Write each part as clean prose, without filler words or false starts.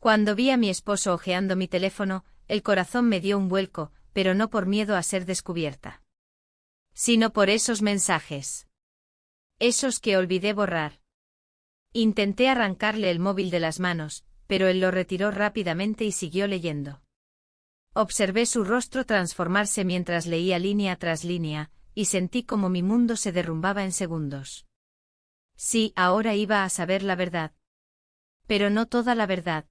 Cuando vi a mi esposo hojeando mi teléfono, el corazón me dio un vuelco, pero no por miedo a ser descubierta, sino por esos mensajes. Esos que olvidé borrar. Intenté arrancarle el móvil de las manos, pero él lo retiró rápidamente y siguió leyendo. Observé su rostro transformarse mientras leía línea tras línea, y sentí como mi mundo se derrumbaba en segundos. Sí, ahora iba a saber la verdad. Pero no toda la verdad.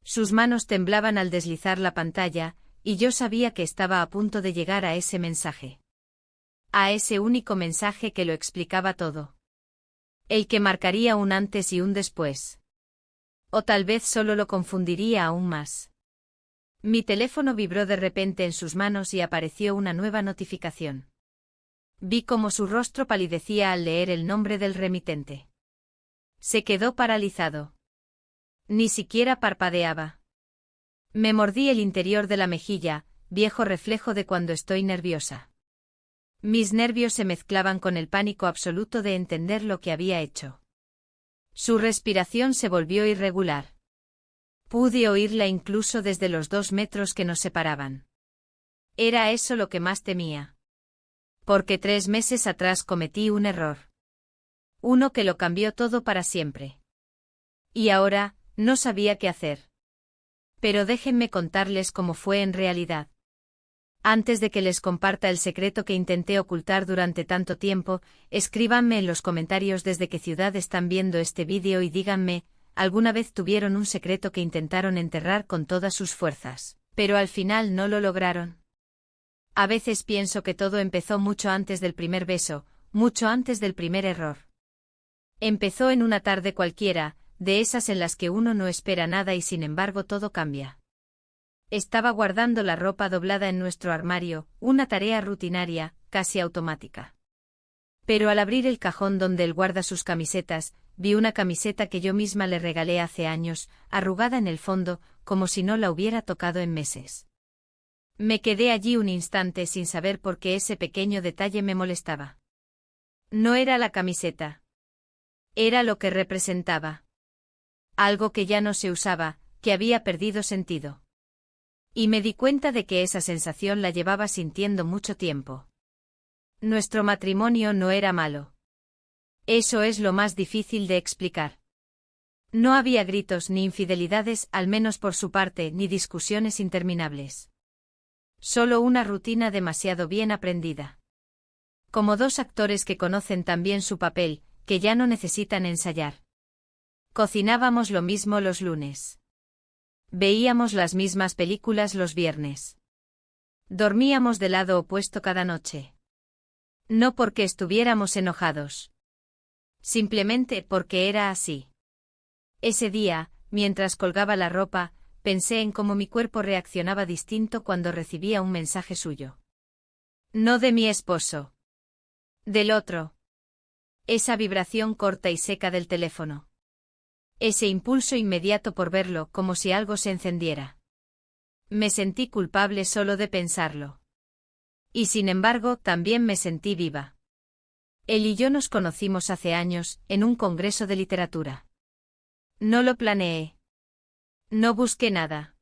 Sus manos temblaban al deslizar la pantalla, y yo sabía que estaba a punto de llegar a ese mensaje. A ese único mensaje que lo explicaba todo. El que marcaría un antes y un después. O tal vez solo lo confundiría aún más. Mi teléfono vibró de repente en sus manos y apareció una nueva notificación. Vi cómo su rostro palidecía al leer el nombre del remitente. Se quedó paralizado. Ni siquiera parpadeaba. Me mordí el interior de la mejilla, viejo reflejo de cuando estoy nerviosa. Mis nervios se mezclaban con el pánico absoluto de entender lo que había hecho. Su respiración se volvió irregular. Pude oírla incluso desde los 2 metros que nos separaban. Era eso lo que más temía. Porque 3 meses atrás cometí un error. Uno que lo cambió todo para siempre. Y ahora, no sabía qué hacer. Pero déjenme contarles cómo fue en realidad. Antes de que les comparta el secreto que intenté ocultar durante tanto tiempo, escríbanme en los comentarios desde qué ciudad están viendo este vídeo y díganme, ¿alguna vez tuvieron un secreto que intentaron enterrar con todas sus fuerzas, pero al final no lo lograron? A veces pienso que todo empezó mucho antes del primer beso, mucho antes del primer error. Empezó en una tarde cualquiera, de esas en las que uno no espera nada y sin embargo todo cambia. Estaba guardando la ropa doblada en nuestro armario, una tarea rutinaria, casi automática. Pero al abrir el cajón donde él guarda sus camisetas, vi una camiseta que yo misma le regalé hace años, arrugada en el fondo, como si no la hubiera tocado en meses. Me quedé allí un instante sin saber por qué ese pequeño detalle me molestaba. No era la camiseta. Era lo que representaba. Algo que ya no se usaba, que había perdido sentido. Y me di cuenta de que esa sensación la llevaba sintiendo mucho tiempo. Nuestro matrimonio no era malo. Eso es lo más difícil de explicar. No había gritos ni infidelidades, al menos por su parte, ni discusiones interminables. Solo una rutina demasiado bien aprendida. Como 2 actores que conocen tan bien su papel, que ya no necesitan ensayar. Cocinábamos lo mismo los lunes. Veíamos las mismas películas los viernes. Dormíamos del lado opuesto cada noche. No porque estuviéramos enojados. Simplemente porque era así. Ese día, mientras colgaba la ropa, pensé en cómo mi cuerpo reaccionaba distinto cuando recibía un mensaje suyo. No de mi esposo. Del otro. Esa vibración corta y seca del teléfono. Ese impulso inmediato por verlo, como si algo se encendiera. Me sentí culpable solo de pensarlo. Y sin embargo, también me sentí viva. Él y yo nos conocimos hace años, en un congreso de literatura. No lo planeé. No busqué nada.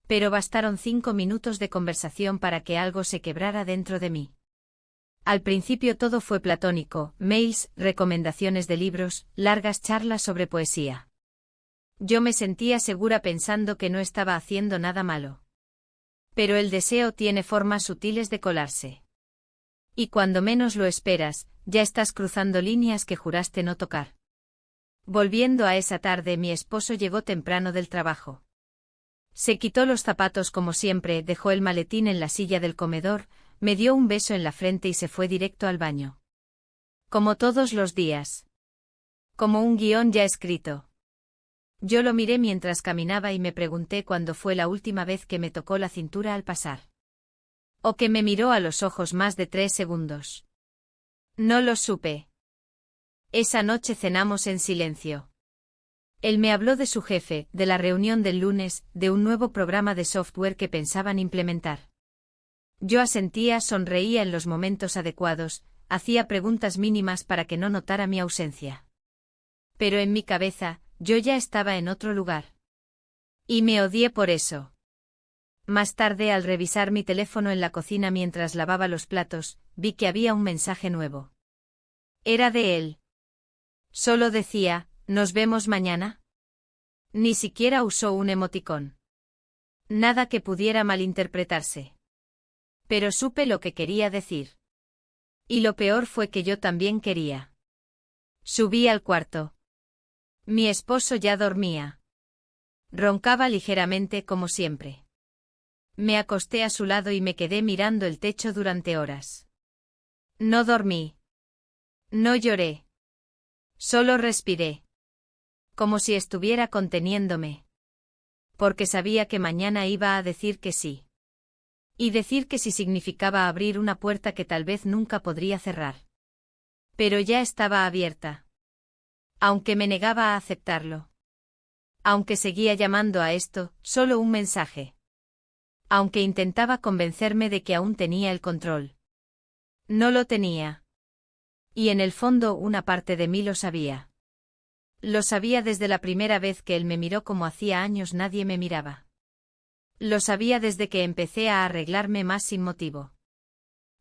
Pero bastaron 5 minutos de conversación para que algo se quebrara dentro de mí. Al principio todo fue platónico, mails, recomendaciones de libros, largas charlas sobre poesía. Yo me sentía segura pensando que no estaba haciendo nada malo. Pero el deseo tiene formas sutiles de colarse. Y cuando menos lo esperas, ya estás cruzando líneas que juraste no tocar. Volviendo a esa tarde, mi esposo llegó temprano del trabajo. Se quitó los zapatos como siempre, dejó el maletín en la silla del comedor, me dio un beso en la frente y se fue directo al baño. Como todos los días. Como un guión ya escrito. Yo lo miré mientras caminaba y me pregunté cuándo fue la última vez que me tocó la cintura al pasar. O que me miró a los ojos más de 3 segundos. No lo supe. Esa noche cenamos en silencio. Él me habló de su jefe, de la reunión del lunes, de un nuevo programa de software que pensaban implementar. Yo asentía, sonreía en los momentos adecuados, hacía preguntas mínimas para que no notara mi ausencia. Pero en mi cabeza, yo ya estaba en otro lugar. Y me odié por eso. Más tarde, al revisar mi teléfono en la cocina mientras lavaba los platos, vi que había un mensaje nuevo. Era de él. Solo decía, ¿nos vemos mañana? Ni siquiera usó un emoticón. Nada que pudiera malinterpretarse. Pero supe lo que quería decir. Y lo peor fue que yo también quería. Subí al cuarto. Mi esposo ya dormía. Roncaba ligeramente como siempre. Me acosté a su lado y me quedé mirando el techo durante horas. No dormí. No lloré. Solo respiré. Como si estuviera conteniéndome. Porque sabía que mañana iba a decir que sí. Y decir que sí significaba abrir una puerta que tal vez nunca podría cerrar. Pero ya estaba abierta. Aunque me negaba a aceptarlo. Aunque seguía llamando a esto, solo un mensaje. Aunque intentaba convencerme de que aún tenía el control. No lo tenía. Y en el fondo una parte de mí lo sabía. Lo sabía desde la primera vez que él me miró como hacía años nadie me miraba. Lo sabía desde que empecé a arreglarme más sin motivo.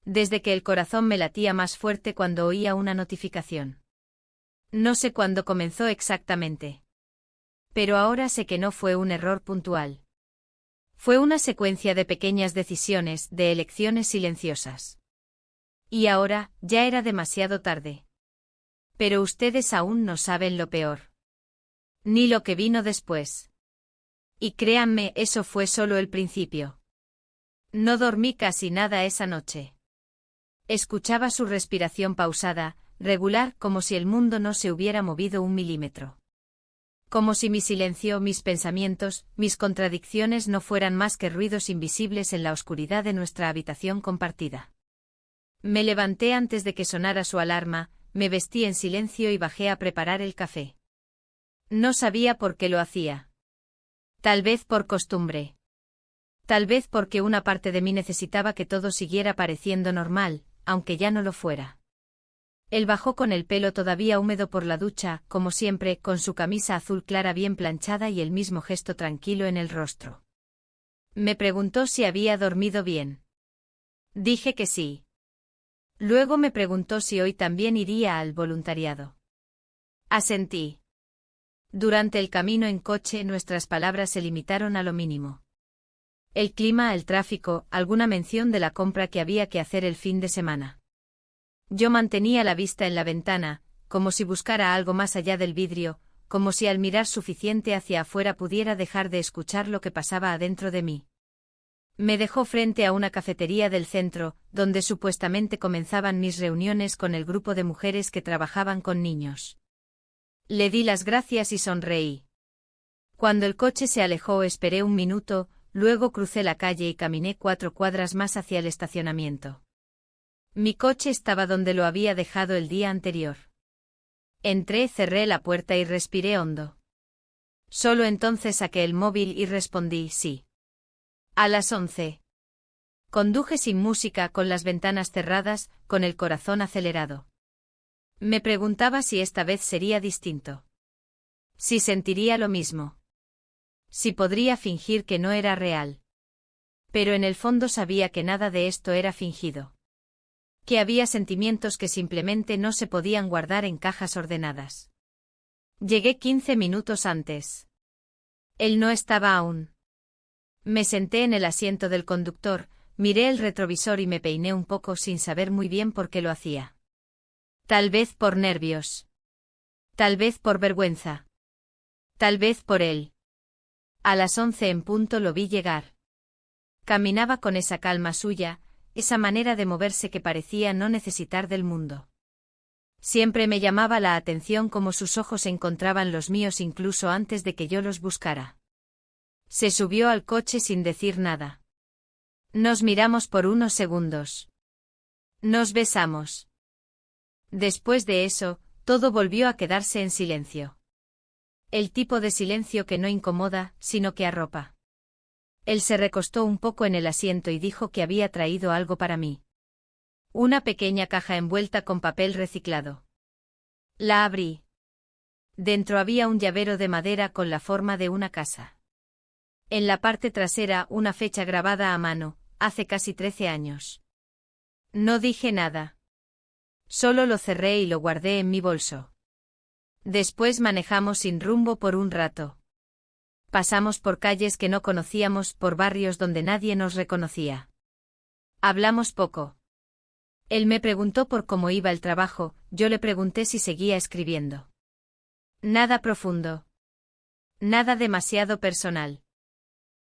Desde que el corazón me latía más fuerte cuando oía una notificación. No sé cuándo comenzó exactamente. Pero ahora sé que no fue un error puntual. Fue una secuencia de pequeñas decisiones, de elecciones silenciosas. Y ahora, ya era demasiado tarde. Pero ustedes aún no saben lo peor. Ni lo que vino después. Y créanme, eso fue solo el principio. No dormí casi nada esa noche. Escuchaba su respiración pausada, regular, como si el mundo no se hubiera movido un milímetro. Como si mi silencio, mis pensamientos, mis contradicciones no fueran más que ruidos invisibles en la oscuridad de nuestra habitación compartida. Me levanté antes de que sonara su alarma, me vestí en silencio y bajé a preparar el café. No sabía por qué lo hacía. Tal vez por costumbre. Tal vez porque una parte de mí necesitaba que todo siguiera pareciendo normal, aunque ya no lo fuera. Él bajó con el pelo todavía húmedo por la ducha, como siempre, con su camisa azul clara bien planchada y el mismo gesto tranquilo en el rostro. Me preguntó si había dormido bien. Dije que sí. Luego me preguntó si hoy también iría al voluntariado. Asentí. Durante el camino en coche nuestras palabras se limitaron a lo mínimo. El clima, el tráfico, alguna mención de la compra que había que hacer el fin de semana. Yo mantenía la vista en la ventana, como si buscara algo más allá del vidrio, como si al mirar suficiente hacia afuera pudiera dejar de escuchar lo que pasaba adentro de mí. Me dejó frente a una cafetería del centro, donde supuestamente comenzaban mis reuniones con el grupo de mujeres que trabajaban con niños. Le di las gracias y sonreí. Cuando el coche se alejó esperé un minuto, luego crucé la calle y caminé 4 cuadras más hacia el estacionamiento. Mi coche estaba donde lo había dejado el día anterior. Entré, cerré la puerta y respiré hondo. Solo entonces saqué el móvil y respondí sí. A las 11. Conduje sin música, con las ventanas cerradas, con el corazón acelerado. Me preguntaba si esta vez sería distinto. Si sentiría lo mismo. Si podría fingir que no era real. Pero en el fondo sabía que nada de esto era fingido. Que había sentimientos que simplemente no se podían guardar en cajas ordenadas. Llegué 15 minutos antes. Él no estaba aún. Me senté en el asiento del conductor, miré el retrovisor y me peiné un poco sin saber muy bien por qué lo hacía. Tal vez por nervios. Tal vez por vergüenza. Tal vez por él. A las 11 en punto lo vi llegar. Caminaba con esa calma suya, esa manera de moverse que parecía no necesitar del mundo. Siempre me llamaba la atención cómo sus ojos encontraban los míos incluso antes de que yo los buscara. Se subió al coche sin decir nada. Nos miramos por unos segundos. Nos besamos. Después de eso, todo volvió a quedarse en silencio. El tipo de silencio que no incomoda, sino que arropa. Él se recostó un poco en el asiento y dijo que había traído algo para mí. Una pequeña caja envuelta con papel reciclado. La abrí. Dentro había un llavero de madera con la forma de una casa. En la parte trasera una fecha grabada a mano, hace casi 13 años. No dije nada. Solo lo cerré y lo guardé en mi bolso. Después manejamos sin rumbo por un rato. Pasamos por calles que no conocíamos, por barrios donde nadie nos reconocía. Hablamos poco. Él me preguntó por cómo iba el trabajo, yo le pregunté si seguía escribiendo. Nada profundo. Nada demasiado personal.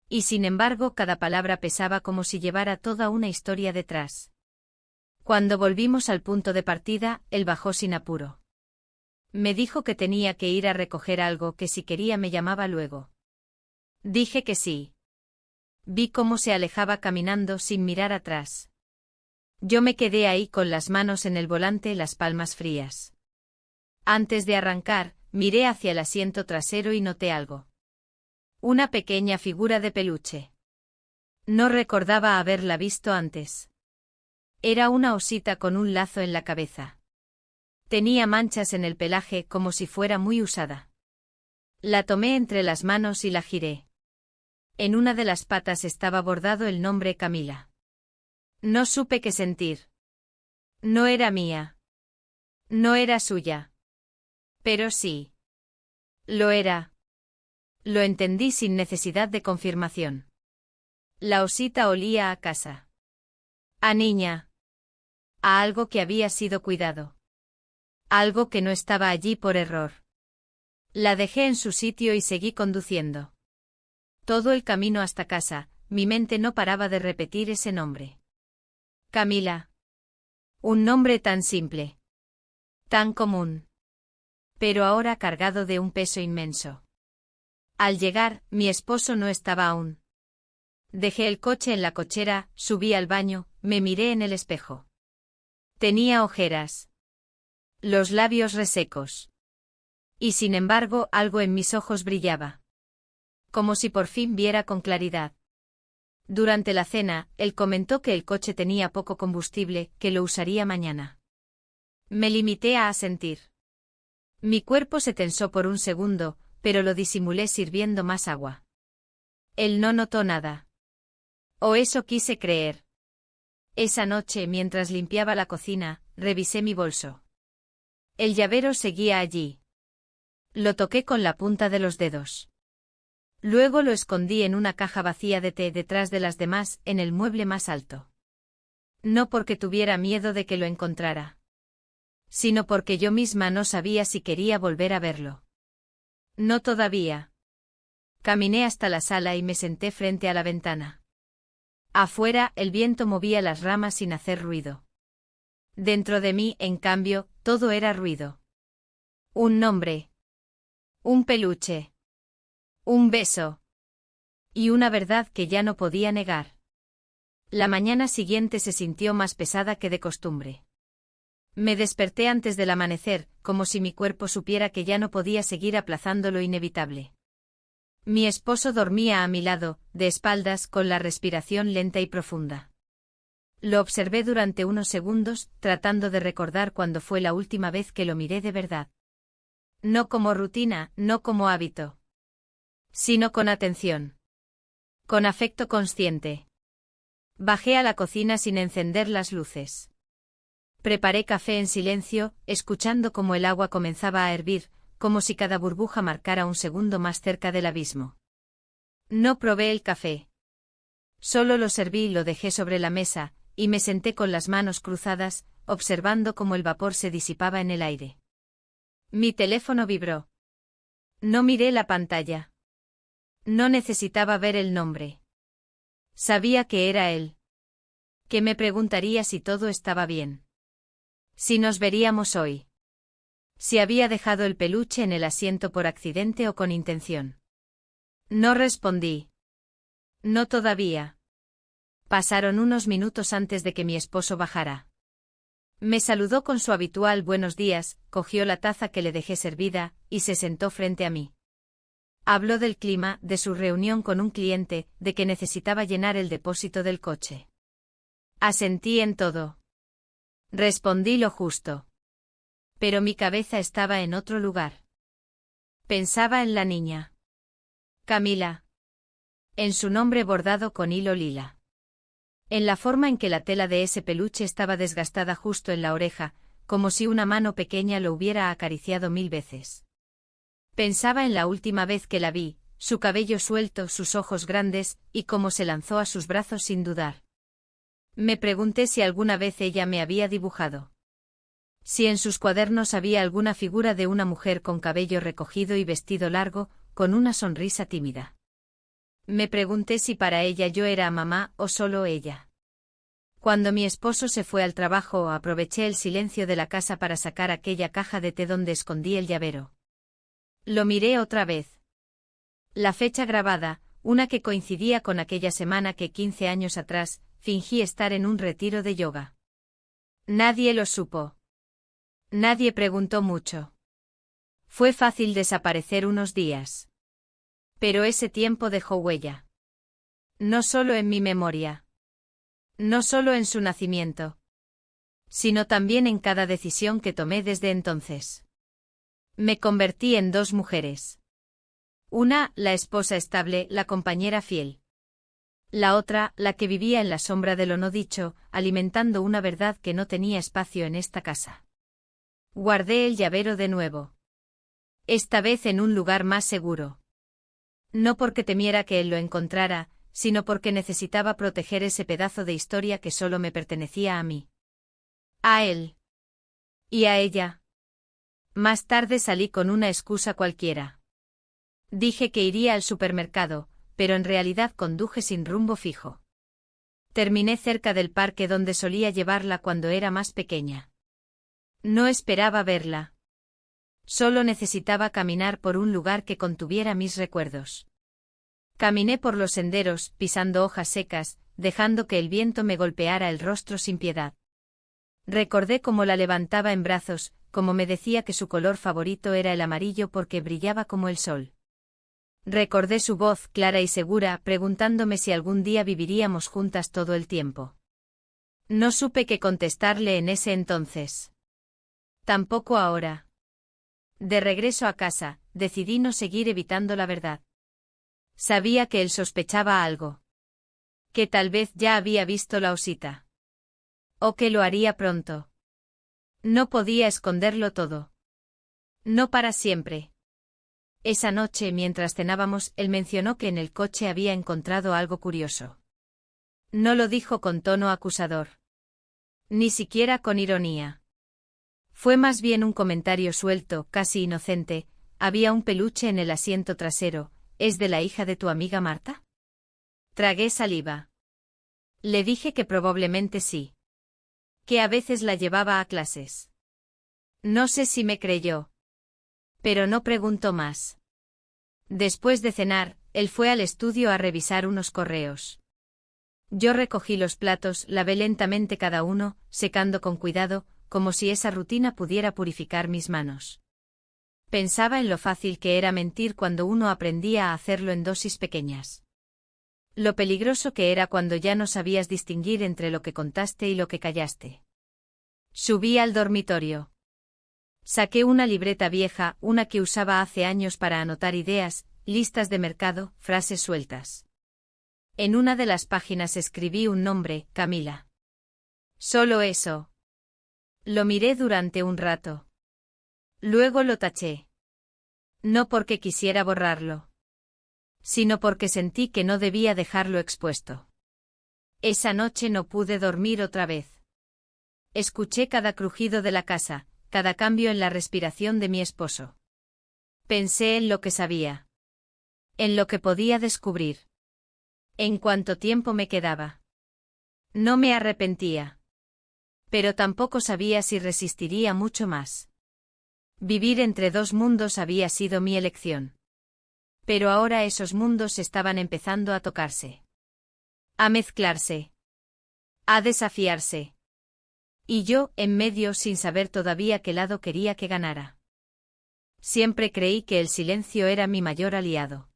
Y sin embargo cada palabra pesaba como si llevara toda una historia detrás. Cuando volvimos al punto de partida, él bajó sin apuro. Me dijo que tenía que ir a recoger algo, que si quería me llamaba luego. Dije que sí. Vi cómo se alejaba caminando sin mirar atrás. Yo me quedé ahí con las manos en el volante, las palmas frías. Antes de arrancar, miré hacia el asiento trasero y noté algo. Una pequeña figura de peluche. No recordaba haberla visto antes. Era una osita con un lazo en la cabeza. Tenía manchas en el pelaje como si fuera muy usada. La tomé entre las manos y la giré. En una de las patas estaba bordado el nombre Camila. No supe qué sentir. No era mía. No era suya. Pero sí. Lo era. Lo entendí sin necesidad de confirmación. La osita olía a casa. A niña. A algo que había sido cuidado. Algo que no estaba allí por error. La dejé en su sitio y seguí conduciendo. Todo el camino hasta casa, mi mente no paraba de repetir ese nombre. Camila. Un nombre tan simple. Tan común. Pero ahora cargado de un peso inmenso. Al llegar, mi esposo no estaba aún. Dejé el coche en la cochera, subí al baño, me miré en el espejo. Tenía ojeras. Los labios resecos. Y sin embargo, algo en mis ojos brillaba. Como si por fin viera con claridad. Durante la cena, él comentó que el coche tenía poco combustible, que lo usaría mañana. Me limité a asentir. Mi cuerpo se tensó por un segundo, pero lo disimulé sirviendo más agua. Él no notó nada. O eso quise creer. Esa noche, mientras limpiaba la cocina, revisé mi bolso. El llavero seguía allí. Lo toqué con la punta de los dedos. Luego lo escondí en una caja vacía de té detrás de las demás, en el mueble más alto. No porque tuviera miedo de que lo encontrara. Sino porque yo misma no sabía si quería volver a verlo. No todavía. Caminé hasta la sala y me senté frente a la ventana. Afuera, el viento movía las ramas sin hacer ruido. Dentro de mí, en cambio, todo era ruido. Un nombre. Un peluche. Un beso. Y una verdad que ya no podía negar. La mañana siguiente se sintió más pesada que de costumbre. Me desperté antes del amanecer, como si mi cuerpo supiera que ya no podía seguir aplazando lo inevitable. Mi esposo dormía a mi lado, de espaldas, con la respiración lenta y profunda. Lo observé durante unos segundos, tratando de recordar cuándo fue la última vez que lo miré de verdad. No como rutina, no como hábito. Sino con atención. Con afecto consciente. Bajé a la cocina sin encender las luces. Preparé café en silencio, escuchando cómo el agua comenzaba a hervir, como si cada burbuja marcara un segundo más cerca del abismo. No probé el café. Solo lo serví y lo dejé sobre la mesa, y me senté con las manos cruzadas, observando cómo el vapor se disipaba en el aire. Mi teléfono vibró. No miré la pantalla. No necesitaba ver el nombre. Sabía que era él. Que me preguntaría si todo estaba bien. Si nos veríamos hoy. Si había dejado el peluche en el asiento por accidente o con intención. No respondí. No todavía. Pasaron unos minutos antes de que mi esposo bajara. Me saludó con su habitual buenos días, cogió la taza que le dejé servida, y se sentó frente a mí. Habló del clima, de su reunión con un cliente, de que necesitaba llenar el depósito del coche. Asentí en todo. Respondí lo justo. Pero mi cabeza estaba en otro lugar. Pensaba en la niña. Camila. En su nombre bordado con hilo lila. En la forma en que la tela de ese peluche estaba desgastada justo en la oreja, como si una mano pequeña lo hubiera acariciado 1000 veces. Pensaba en la última vez que la vi, su cabello suelto, sus ojos grandes, y cómo se lanzó a sus brazos sin dudar. Me pregunté si alguna vez ella me había dibujado. Si en sus cuadernos había alguna figura de una mujer con cabello recogido y vestido largo, con una sonrisa tímida. Me pregunté si para ella yo era mamá o solo ella. Cuando mi esposo se fue al trabajo, aproveché el silencio de la casa para sacar aquella caja de té donde escondí el llavero. Lo miré otra vez. La fecha grabada, una que coincidía con aquella semana que 15 años atrás, fingí estar en un retiro de yoga. Nadie lo supo. Nadie preguntó mucho. Fue fácil desaparecer unos días. Pero ese tiempo dejó huella. No solo en mi memoria. No solo en su nacimiento. Sino también en cada decisión que tomé desde entonces. Me convertí en 2 mujeres. Una, la esposa estable, la compañera fiel. La otra, la que vivía en la sombra de lo no dicho, alimentando una verdad que no tenía espacio en esta casa. Guardé el llavero de nuevo. Esta vez en un lugar más seguro. No porque temiera que él lo encontrara, sino porque necesitaba proteger ese pedazo de historia que solo me pertenecía a mí. A él. Y a ella. Más tarde salí con una excusa cualquiera. Dije que iría al supermercado, pero en realidad conduje sin rumbo fijo. Terminé cerca del parque donde solía llevarla cuando era más pequeña. No esperaba verla. Solo necesitaba caminar por un lugar que contuviera mis recuerdos. Caminé por los senderos, pisando hojas secas, dejando que el viento me golpeara el rostro sin piedad. Recordé cómo la levantaba en brazos, cómo me decía que su color favorito era el amarillo porque brillaba como el sol. Recordé su voz clara y segura, preguntándome si algún día viviríamos juntas todo el tiempo. No supe qué contestarle en ese entonces. Tampoco ahora. De regreso a casa, decidí no seguir evitando la verdad. Sabía que él sospechaba algo. Que tal vez ya había visto la osita. O que lo haría pronto. No podía esconderlo todo. No para siempre. Esa noche, mientras cenábamos, él mencionó que en el coche había encontrado algo curioso. No lo dijo con tono acusador. Ni siquiera con ironía. Fue más bien un comentario suelto, casi inocente. Había un peluche en el asiento trasero. ¿Es de la hija de tu amiga Marta? Tragué saliva. Le dije que probablemente sí. Que a veces la llevaba a clases. No sé si me creyó. Pero no preguntó más. Después de cenar, él fue al estudio a revisar unos correos. Yo recogí los platos, lavé lentamente cada uno, secando con cuidado, como si esa rutina pudiera purificar mis manos. Pensaba en lo fácil que era mentir cuando uno aprendía a hacerlo en dosis pequeñas. Lo peligroso que era cuando ya no sabías distinguir entre lo que contaste y lo que callaste. Subí al dormitorio. Saqué una libreta vieja, una que usaba hace años para anotar ideas, listas de mercado, frases sueltas. En una de las páginas escribí un nombre, Camila. Solo eso. Lo miré durante un rato. Luego lo taché. No porque quisiera borrarlo. Sino porque sentí que no debía dejarlo expuesto. Esa noche no pude dormir otra vez. Escuché cada crujido de la casa, cada cambio en la respiración de mi esposo. Pensé en lo que sabía. En lo que podía descubrir. En cuánto tiempo me quedaba. No me arrepentía. Pero tampoco sabía si resistiría mucho más. Vivir entre 2 mundos había sido mi elección. Pero ahora esos mundos estaban empezando a tocarse. A mezclarse. A desafiarse. Y yo, en medio, sin saber todavía qué lado quería que ganara. Siempre creí que el silencio era mi mayor aliado.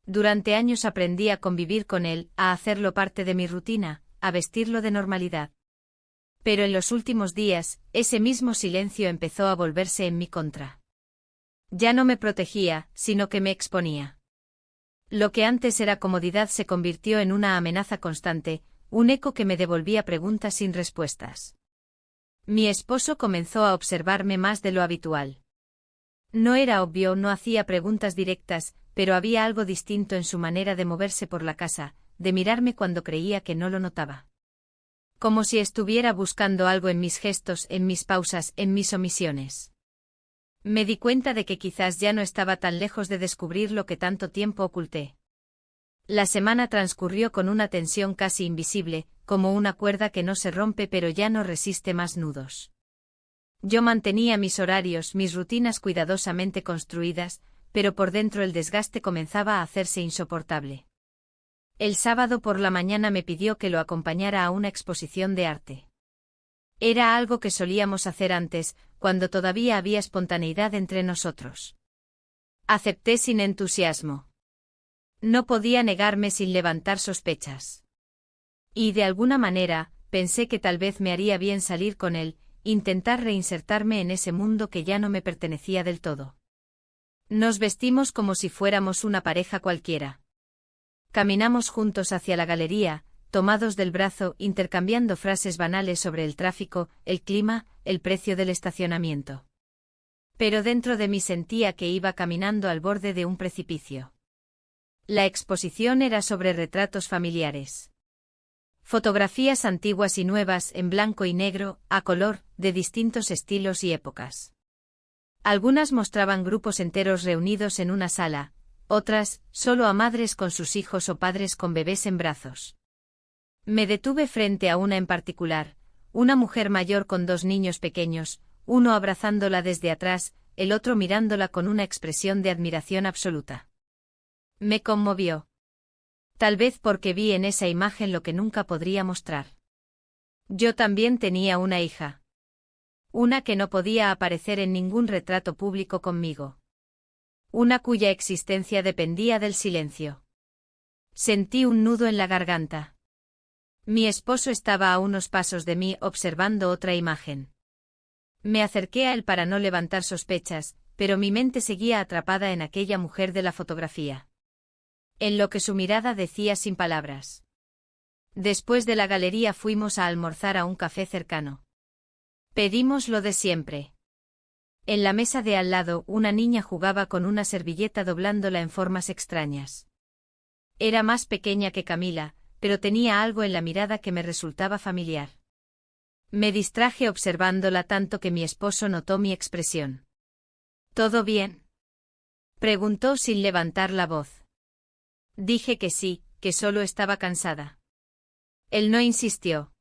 Durante años aprendí a convivir con él, a hacerlo parte de mi rutina, a vestirlo de normalidad. Pero en los últimos días, ese mismo silencio empezó a volverse en mi contra. Ya no me protegía, sino que me exponía. Lo que antes era comodidad se convirtió en una amenaza constante, un eco que me devolvía preguntas sin respuestas. Mi esposo comenzó a observarme más de lo habitual. No era obvio, no hacía preguntas directas, pero había algo distinto en su manera de moverse por la casa, de mirarme cuando creía que no lo notaba. Como si estuviera buscando algo en mis gestos, en mis pausas, en mis omisiones. Me di cuenta de que quizás ya no estaba tan lejos de descubrir lo que tanto tiempo oculté. La semana transcurrió con una tensión casi invisible, como una cuerda que no se rompe pero ya no resiste más nudos. Yo mantenía mis horarios, mis rutinas cuidadosamente construidas, pero por dentro el desgaste comenzaba a hacerse insoportable. El sábado por la mañana me pidió que lo acompañara a una exposición de arte. Era algo que solíamos hacer antes, cuando todavía había espontaneidad entre nosotros. Acepté sin entusiasmo. No podía negarme sin levantar sospechas. Y de alguna manera, pensé que tal vez me haría bien salir con él, intentar reinsertarme en ese mundo que ya no me pertenecía del todo. Nos vestimos como si fuéramos una pareja cualquiera. Caminamos juntos hacia la galería, tomados del brazo, intercambiando frases banales sobre el tráfico, el clima, el precio del estacionamiento. Pero dentro de mí sentía que iba caminando al borde de un precipicio. La exposición era sobre retratos familiares. Fotografías antiguas y nuevas, en blanco y negro, a color, de distintos estilos y épocas. Algunas mostraban grupos enteros reunidos en una sala, otras, solo a madres con sus hijos o padres con bebés en brazos. Me detuve frente a una en particular, una mujer mayor con dos niños pequeños, uno abrazándola desde atrás, el otro mirándola con una expresión de admiración absoluta. Me conmovió. Tal vez porque vi en esa imagen lo que nunca podría mostrar. Yo también tenía una hija. Una que no podía aparecer en ningún retrato público conmigo. Una cuya existencia dependía del silencio. Sentí un nudo en la garganta. Mi esposo estaba a unos pasos de mí observando otra imagen. Me acerqué a él para no levantar sospechas, pero mi mente seguía atrapada en aquella mujer de la fotografía. En lo que su mirada decía sin palabras. Después de la galería fuimos a almorzar a un café cercano. Pedimos lo de siempre. En la mesa de al lado, una niña jugaba con una servilleta doblándola en formas extrañas. Era más pequeña que Camila, pero tenía algo en la mirada que me resultaba familiar. Me distraje observándola tanto que mi esposo notó mi expresión. ¿Todo bien?, preguntó sin levantar la voz. Dije que sí, que solo estaba cansada. Él no insistió.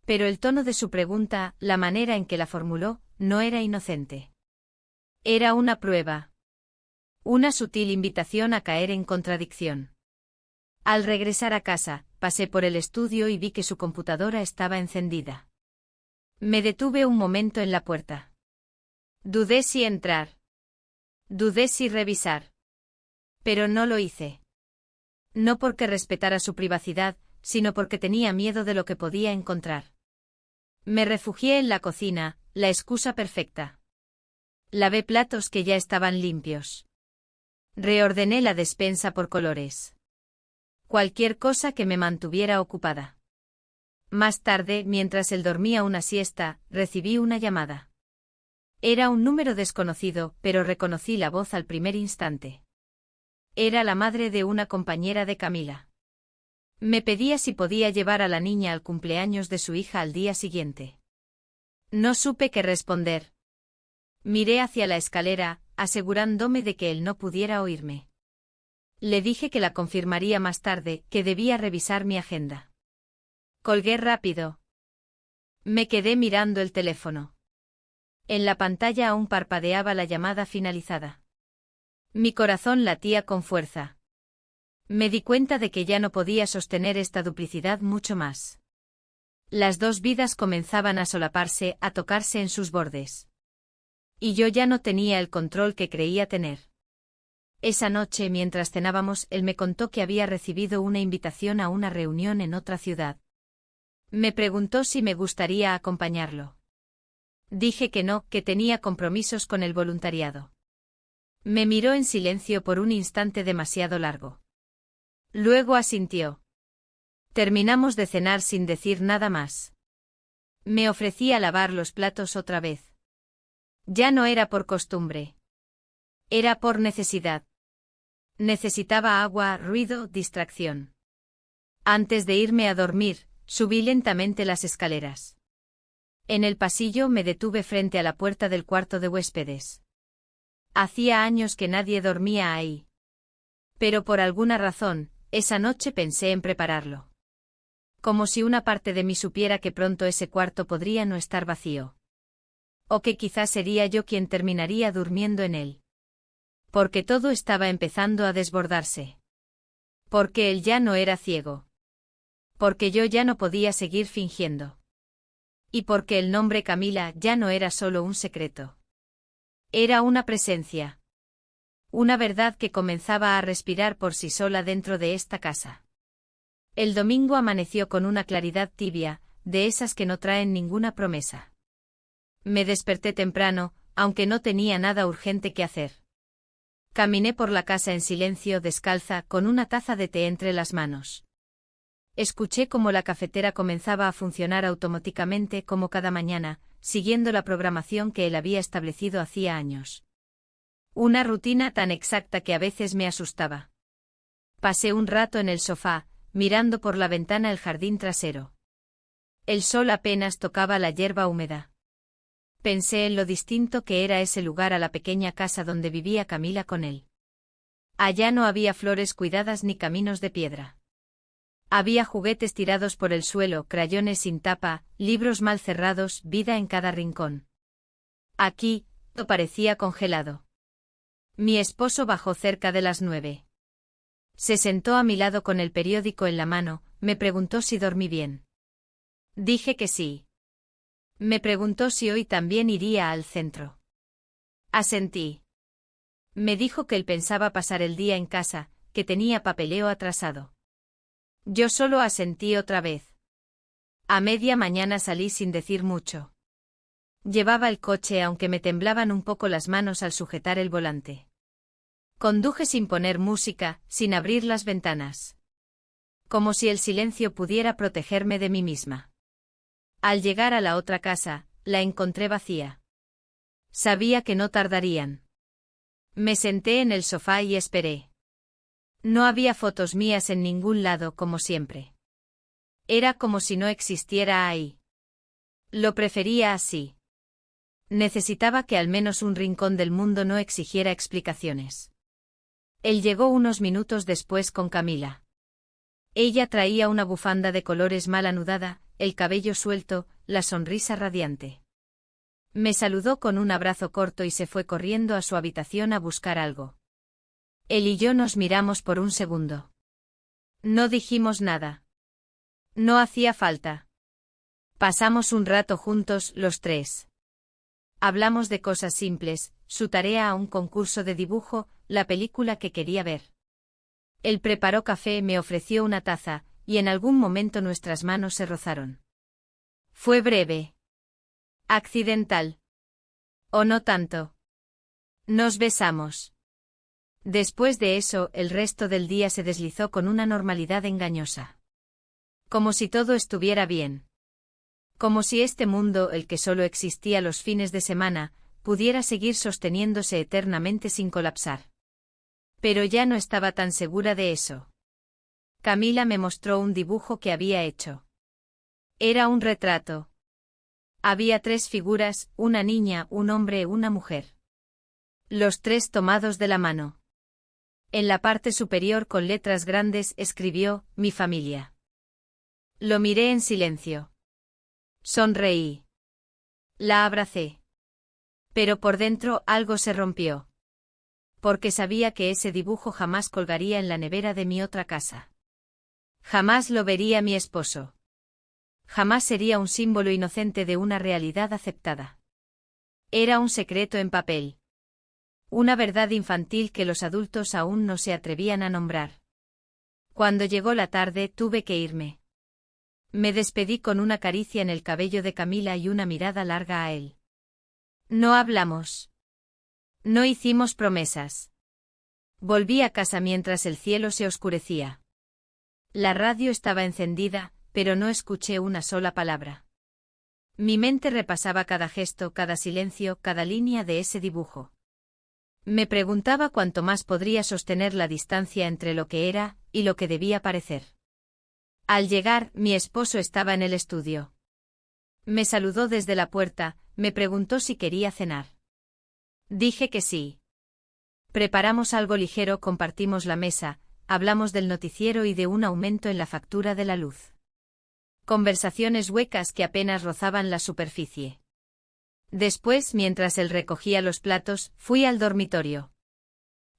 Pero el tono de su pregunta, la manera en que la formuló, no era inocente. Era una prueba. Una sutil invitación a caer en contradicción. Al regresar a casa, pasé por el estudio y vi que su computadora estaba encendida. Me detuve un momento en la puerta. Dudé si entrar. Dudé si revisar. Pero no lo hice. No porque respetara su privacidad, sino porque tenía miedo de lo que podía encontrar. Me refugié en la cocina, la excusa perfecta. Lavé platos que ya estaban limpios. Reordené la despensa por colores. Cualquier cosa que me mantuviera ocupada. Más tarde, mientras él dormía una siesta, recibí una llamada. Era un número desconocido, pero reconocí la voz al primer instante. Era la madre de una compañera de Camila. Me pedía si podía llevar a la niña al cumpleaños de su hija al día siguiente. No supe qué responder. Miré hacia la escalera, asegurándome de que él no pudiera oírme. Le dije que la confirmaría más tarde, que debía revisar mi agenda. Colgué rápido. Me quedé mirando el teléfono. En la pantalla aún parpadeaba la llamada finalizada. Mi corazón latía con fuerza. Me di cuenta de que ya no podía sostener esta duplicidad mucho más. Las dos vidas comenzaban a solaparse, a tocarse en sus bordes. Y yo ya no tenía el control que creía tener. Esa noche, mientras cenábamos, él me contó que había recibido una invitación a una reunión en otra ciudad. Me preguntó si me gustaría acompañarlo. Dije que no, que tenía compromisos con el voluntariado. Me miró en silencio por un instante demasiado largo. Luego asintió. Terminamos de cenar sin decir nada más. Me ofrecí a lavar los platos otra vez. Ya no era por costumbre. Era por necesidad. Necesitaba agua, ruido, distracción. Antes de irme a dormir, subí lentamente las escaleras. En el pasillo me detuve frente a la puerta del cuarto de huéspedes. Hacía años que nadie dormía ahí. Pero por alguna razón, esa noche pensé en prepararlo. Como si una parte de mí supiera que pronto ese cuarto podría no estar vacío. O que quizás sería yo quien terminaría durmiendo en él. Porque todo estaba empezando a desbordarse. Porque él ya no era ciego. Porque yo ya no podía seguir fingiendo. Y porque el nombre Camila ya no era solo un secreto. Era una presencia. Una verdad que comenzaba a respirar por sí sola dentro de esta casa. El domingo amaneció con una claridad tibia, de esas que no traen ninguna promesa. Me desperté temprano, aunque no tenía nada urgente que hacer. Caminé por la casa en silencio, descalza, con una taza de té entre las manos. Escuché cómo la cafetera comenzaba a funcionar automáticamente como cada mañana, siguiendo la programación que él había establecido hacía años. Una rutina tan exacta que a veces me asustaba. Pasé un rato en el sofá, mirando por la ventana el jardín trasero. El sol apenas tocaba la hierba húmeda. Pensé en lo distinto que era ese lugar a la pequeña casa donde vivía Camila con él. Allá no había flores cuidadas ni caminos de piedra. Había juguetes tirados por el suelo, crayones sin tapa, libros mal cerrados, vida en cada rincón. Aquí, todo parecía congelado. Mi esposo bajó cerca de las 9. Se sentó a mi lado con el periódico en la mano, me preguntó si dormí bien. Dije que sí. Me preguntó si hoy también iría al centro. Asentí. Me dijo que él pensaba pasar el día en casa, que tenía papeleo atrasado. Yo solo asentí otra vez. A media mañana salí sin decir mucho. Llevaba el coche aunque me temblaban un poco las manos al sujetar el volante. Conduje sin poner música, sin abrir las ventanas. Como si el silencio pudiera protegerme de mí misma. Al llegar a la otra casa, la encontré vacía. Sabía que no tardarían. Me senté en el sofá y esperé. No había fotos mías en ningún lado como siempre. Era como si no existiera ahí. Lo prefería así. Necesitaba que al menos un rincón del mundo no exigiera explicaciones. Él llegó unos minutos después con Camila. Ella traía una bufanda de colores mal anudada, el cabello suelto, la sonrisa radiante. Me saludó con un abrazo corto y se fue corriendo a su habitación a buscar algo. Él y yo nos miramos por un segundo. No dijimos nada. No hacía falta. Pasamos un rato juntos, los tres. Hablamos de cosas simples, su tarea a un concurso de dibujo, la película que quería ver. Él preparó café, me ofreció una taza, y en algún momento nuestras manos se rozaron. Fue breve. Accidental. ¿O no tanto? Nos besamos. Después de eso, el resto del día se deslizó con una normalidad engañosa. Como si todo estuviera bien. Como si este mundo, el que solo existía los fines de semana, pudiera seguir sosteniéndose eternamente sin colapsar. Pero ya no estaba tan segura de eso. Camila me mostró un dibujo que había hecho. Era un retrato. Había 3 figuras, una niña, un hombre y una mujer. Los 3 tomados de la mano. En la parte superior con letras grandes escribió, mi familia. Lo miré en silencio. Sonreí. La abracé. Pero por dentro algo se rompió. Porque sabía que ese dibujo jamás colgaría en la nevera de mi otra casa. Jamás lo vería mi esposo. Jamás sería un símbolo inocente de una realidad aceptada. Era un secreto en papel. Una verdad infantil que los adultos aún no se atrevían a nombrar. Cuando llegó la tarde tuve que irme. Me despedí con una caricia en el cabello de Camila y una mirada larga a él. No hablamos. No hicimos promesas. Volví a casa mientras el cielo se oscurecía. La radio estaba encendida, pero no escuché una sola palabra. Mi mente repasaba cada gesto, cada silencio, cada línea de ese dibujo. Me preguntaba cuánto más podría sostener la distancia entre lo que era y lo que debía parecer. Al llegar, mi esposo estaba en el estudio. Me saludó desde la puerta, me preguntó si quería cenar. Dije que sí. Preparamos algo ligero, compartimos la mesa, hablamos del noticiero y de un aumento en la factura de la luz. Conversaciones huecas que apenas rozaban la superficie. Después, mientras él recogía los platos, fui al dormitorio.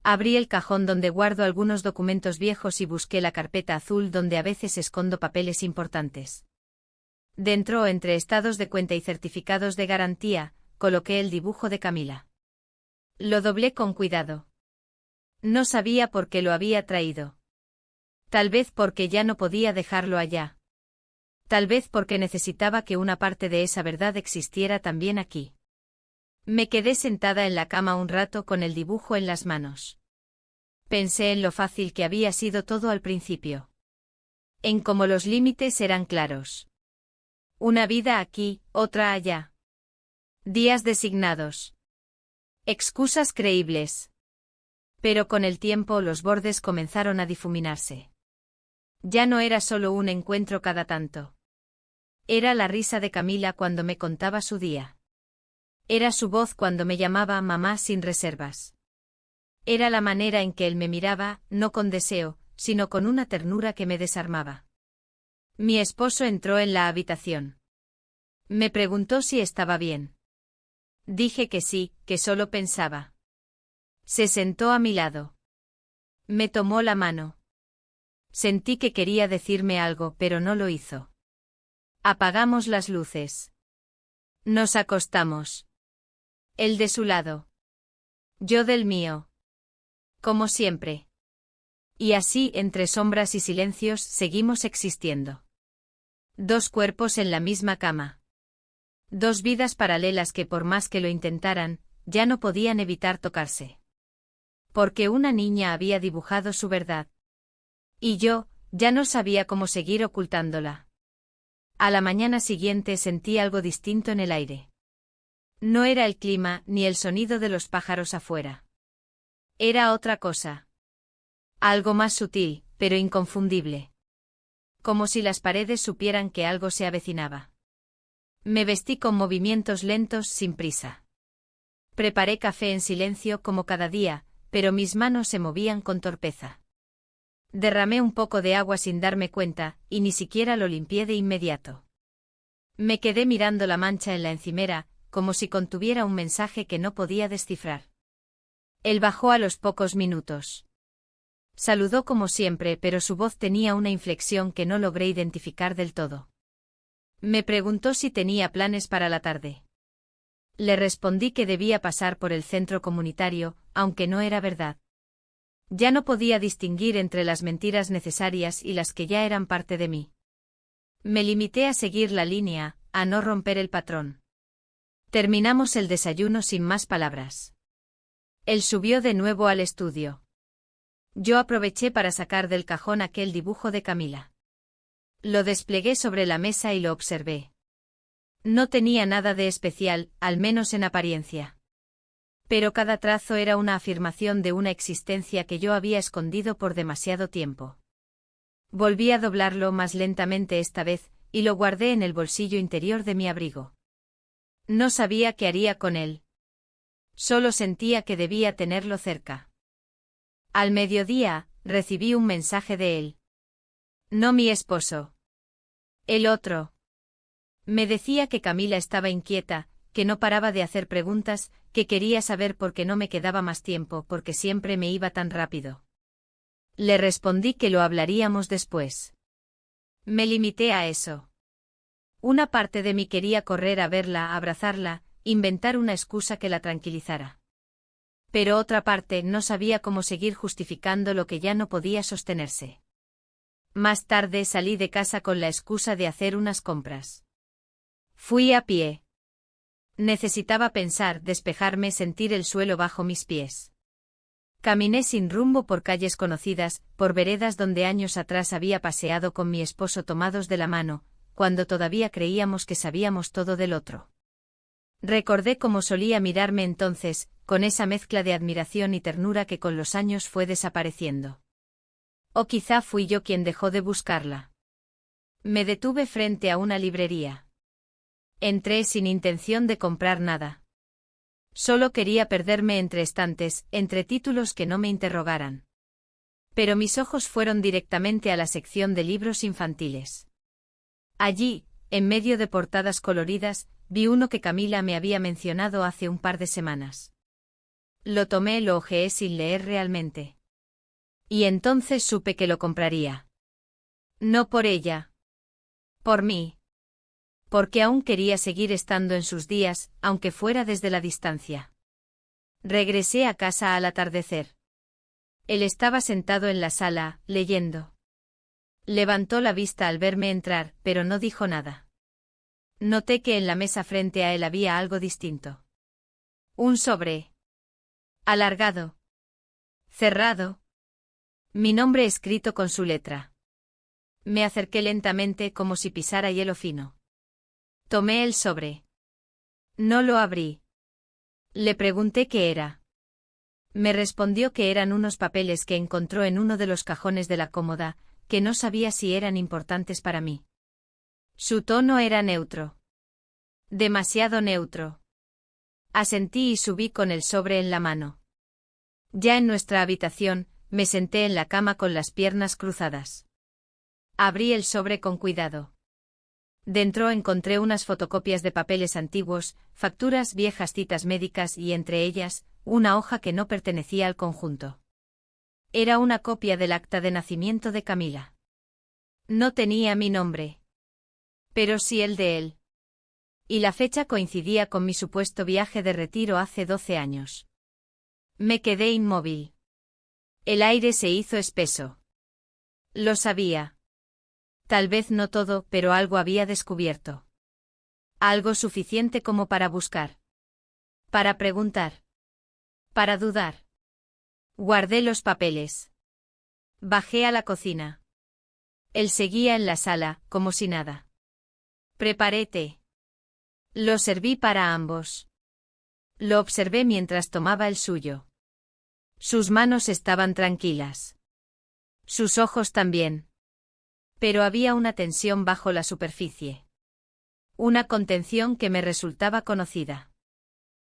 Abrí el cajón donde guardo algunos documentos viejos y busqué la carpeta azul donde a veces escondo papeles importantes. Dentro, entre estados de cuenta y certificados de garantía, coloqué el dibujo de Camila. Lo doblé con cuidado. No sabía por qué lo había traído. Tal vez porque ya no podía dejarlo allá. Tal vez porque necesitaba que una parte de esa verdad existiera también aquí. Me quedé sentada en la cama un rato con el dibujo en las manos. Pensé en lo fácil que había sido todo al principio. En cómo los límites eran claros. Una vida aquí, otra allá. Días designados. Excusas creíbles. Pero con el tiempo los bordes comenzaron a difuminarse. Ya no era solo un encuentro cada tanto. Era la risa de Camila cuando me contaba su día. Era su voz cuando me llamaba mamá sin reservas. Era la manera en que él me miraba, no con deseo, sino con una ternura que me desarmaba. Mi esposo entró en la habitación. Me preguntó si estaba bien. Dije que sí, que solo pensaba. Se sentó a mi lado. Me tomó la mano. Sentí que quería decirme algo, pero no lo hizo. Apagamos las luces. Nos acostamos. Él de su lado. Yo del mío. Como siempre. Y así, entre sombras y silencios, seguimos existiendo. Dos cuerpos en la misma cama. Dos vidas paralelas que por más que lo intentaran, ya no podían evitar tocarse. Porque una niña había dibujado su verdad. Y yo, ya no sabía cómo seguir ocultándola. A la mañana siguiente sentí algo distinto en el aire. No era el clima ni el sonido de los pájaros afuera. Era otra cosa. Algo más sutil, pero inconfundible. Como si las paredes supieran que algo se avecinaba. Me vestí con movimientos lentos, sin prisa. Preparé café en silencio como cada día, pero mis manos se movían con torpeza. Derramé un poco de agua sin darme cuenta, y ni siquiera lo limpié de inmediato. Me quedé mirando la mancha en la encimera, como si contuviera un mensaje que no podía descifrar. Él bajó a los pocos minutos. Saludó como siempre, pero su voz tenía una inflexión que no logré identificar del todo. Me preguntó si tenía planes para la tarde. Le respondí que debía pasar por el centro comunitario, aunque no era verdad. Ya no podía distinguir entre las mentiras necesarias y las que ya eran parte de mí. Me limité a seguir la línea, a no romper el patrón. Terminamos el desayuno sin más palabras. Él subió de nuevo al estudio. Yo aproveché para sacar del cajón aquel dibujo de Camila. Lo desplegué sobre la mesa y lo observé. No tenía nada de especial, al menos en apariencia. Pero cada trazo era una afirmación de una existencia que yo había escondido por demasiado tiempo. Volví a doblarlo más lentamente esta vez, y lo guardé en el bolsillo interior de mi abrigo. No sabía qué haría con él. Solo sentía que debía tenerlo cerca. Al mediodía, recibí un mensaje de él. No mi esposo. El otro. Me decía que Camila estaba inquieta, que no paraba de hacer preguntas, que quería saber por qué no me quedaba más tiempo, porque siempre me iba tan rápido. Le respondí que lo hablaríamos después. Me limité a eso. Una parte de mí quería correr a verla, abrazarla, inventar una excusa que la tranquilizara. Pero otra parte no sabía cómo seguir justificando lo que ya no podía sostenerse. Más tarde salí de casa con la excusa de hacer unas compras. Fui a pie. Necesitaba pensar, despejarme, sentir el suelo bajo mis pies. Caminé sin rumbo por calles conocidas, por veredas donde años atrás había paseado con mi esposo tomados de la mano, cuando todavía creíamos que sabíamos todo del otro. Recordé cómo solía mirarme entonces, con esa mezcla de admiración y ternura que con los años fue desapareciendo. O quizá fui yo quien dejó de buscarla. Me detuve frente a una librería. Entré sin intención de comprar nada. Solo quería perderme entre estantes, entre títulos que no me interrogaran. Pero mis ojos fueron directamente a la sección de libros infantiles. Allí, en medio de portadas coloridas, vi uno que Camila me había mencionado hace un par de semanas. Lo tomé, lo hojeé sin leer realmente. Y entonces supe que lo compraría. No por ella. Por mí. Porque aún quería seguir estando en sus días, aunque fuera desde la distancia. Regresé a casa al atardecer. Él estaba sentado en la sala, leyendo. Levantó la vista al verme entrar, pero no dijo nada. Noté que en la mesa frente a él había algo distinto. Un sobre. Alargado. Cerrado. Mi nombre escrito con su letra. Me acerqué lentamente como si pisara hielo fino. Tomé el sobre. No lo abrí. Le pregunté qué era. Me respondió que eran unos papeles que encontró en uno de los cajones de la cómoda, que no sabía si eran importantes para mí. Su tono era neutro. Demasiado neutro. Asentí y subí con el sobre en la mano. Ya en nuestra habitación, me senté en la cama con las piernas cruzadas. Abrí el sobre con cuidado. Dentro encontré unas fotocopias de papeles antiguos, facturas viejas, citas médicas y entre ellas, una hoja que no pertenecía al conjunto. Era una copia del acta de nacimiento de Camila. No tenía mi nombre. Pero sí el de él. Y la fecha coincidía con mi supuesto viaje de retiro hace 12 años. Me quedé inmóvil. El aire se hizo espeso. Lo sabía. Tal vez no todo, pero algo había descubierto. Algo suficiente como para buscar. Para preguntar. Para dudar. Guardé los papeles. Bajé a la cocina. Él seguía en la sala, como si nada. Preparé té. Lo serví para ambos. Lo observé mientras tomaba el suyo. Sus manos estaban tranquilas. Sus ojos también. Pero había una tensión bajo la superficie. Una contención que me resultaba conocida.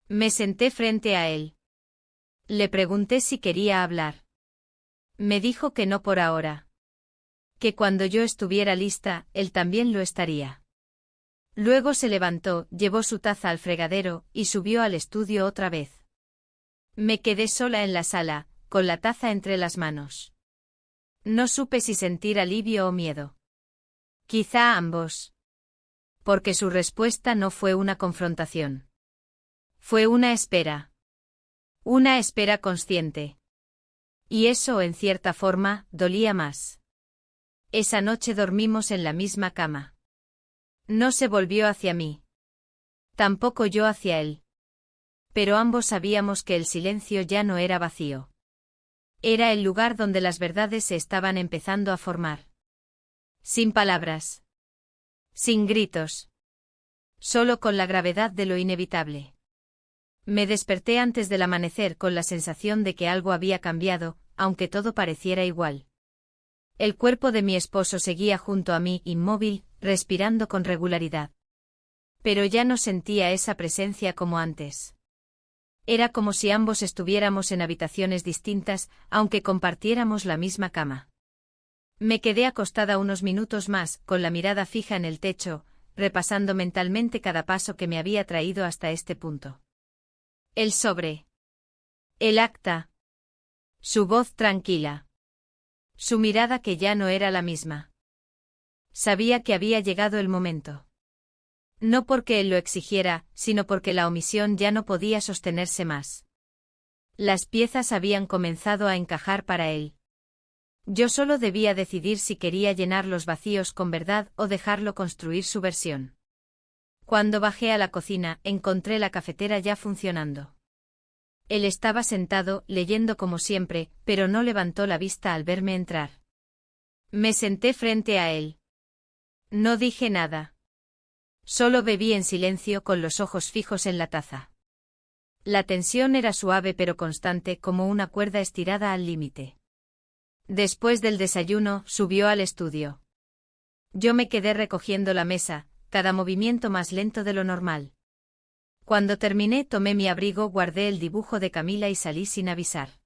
Me senté frente a él. Le pregunté si quería hablar. Me dijo que no por ahora. Que cuando yo estuviera lista, él también lo estaría. Luego se levantó, llevó su taza al fregadero y subió al estudio otra vez. Me quedé sola en la sala, con la taza entre las manos. No supe si sentir alivio o miedo. Quizá ambos. Porque su respuesta no fue una confrontación. Fue una espera. Una espera consciente. Y eso, en cierta forma, dolía más. Esa noche dormimos en la misma cama. No se volvió hacia mí. Tampoco yo hacia él. Pero ambos sabíamos que el silencio ya no era vacío. Era el lugar donde las verdades se estaban empezando a formar. Sin palabras. Sin gritos. Solo con la gravedad de lo inevitable. Me desperté antes del amanecer con la sensación de que algo había cambiado, aunque todo pareciera igual. El cuerpo de mi esposo seguía junto a mí, inmóvil, respirando con regularidad. Pero ya no sentía esa presencia como antes. Era como si ambos estuviéramos en habitaciones distintas, aunque compartiéramos la misma cama. Me quedé acostada unos minutos más, con la mirada fija en el techo, repasando mentalmente cada paso que me había traído hasta este punto. El sobre. El acta. Su voz tranquila. Su mirada que ya no era la misma. Sabía que había llegado el momento. No porque él lo exigiera, sino porque la omisión ya no podía sostenerse más. Las piezas habían comenzado a encajar para él. Yo solo debía decidir si quería llenar los vacíos con verdad o dejarlo construir su versión. Cuando bajé a la cocina, encontré la cafetera ya funcionando. Él estaba sentado, leyendo como siempre, pero no levantó la vista al verme entrar. Me senté frente a él. No dije nada. Solo bebí en silencio con los ojos fijos en la taza. La tensión era suave pero constante como una cuerda estirada al límite. Después del desayuno, subió al estudio. Yo me quedé recogiendo la mesa, cada movimiento más lento de lo normal. Cuando terminé, tomé mi abrigo, guardé el dibujo de Camila y salí sin avisar.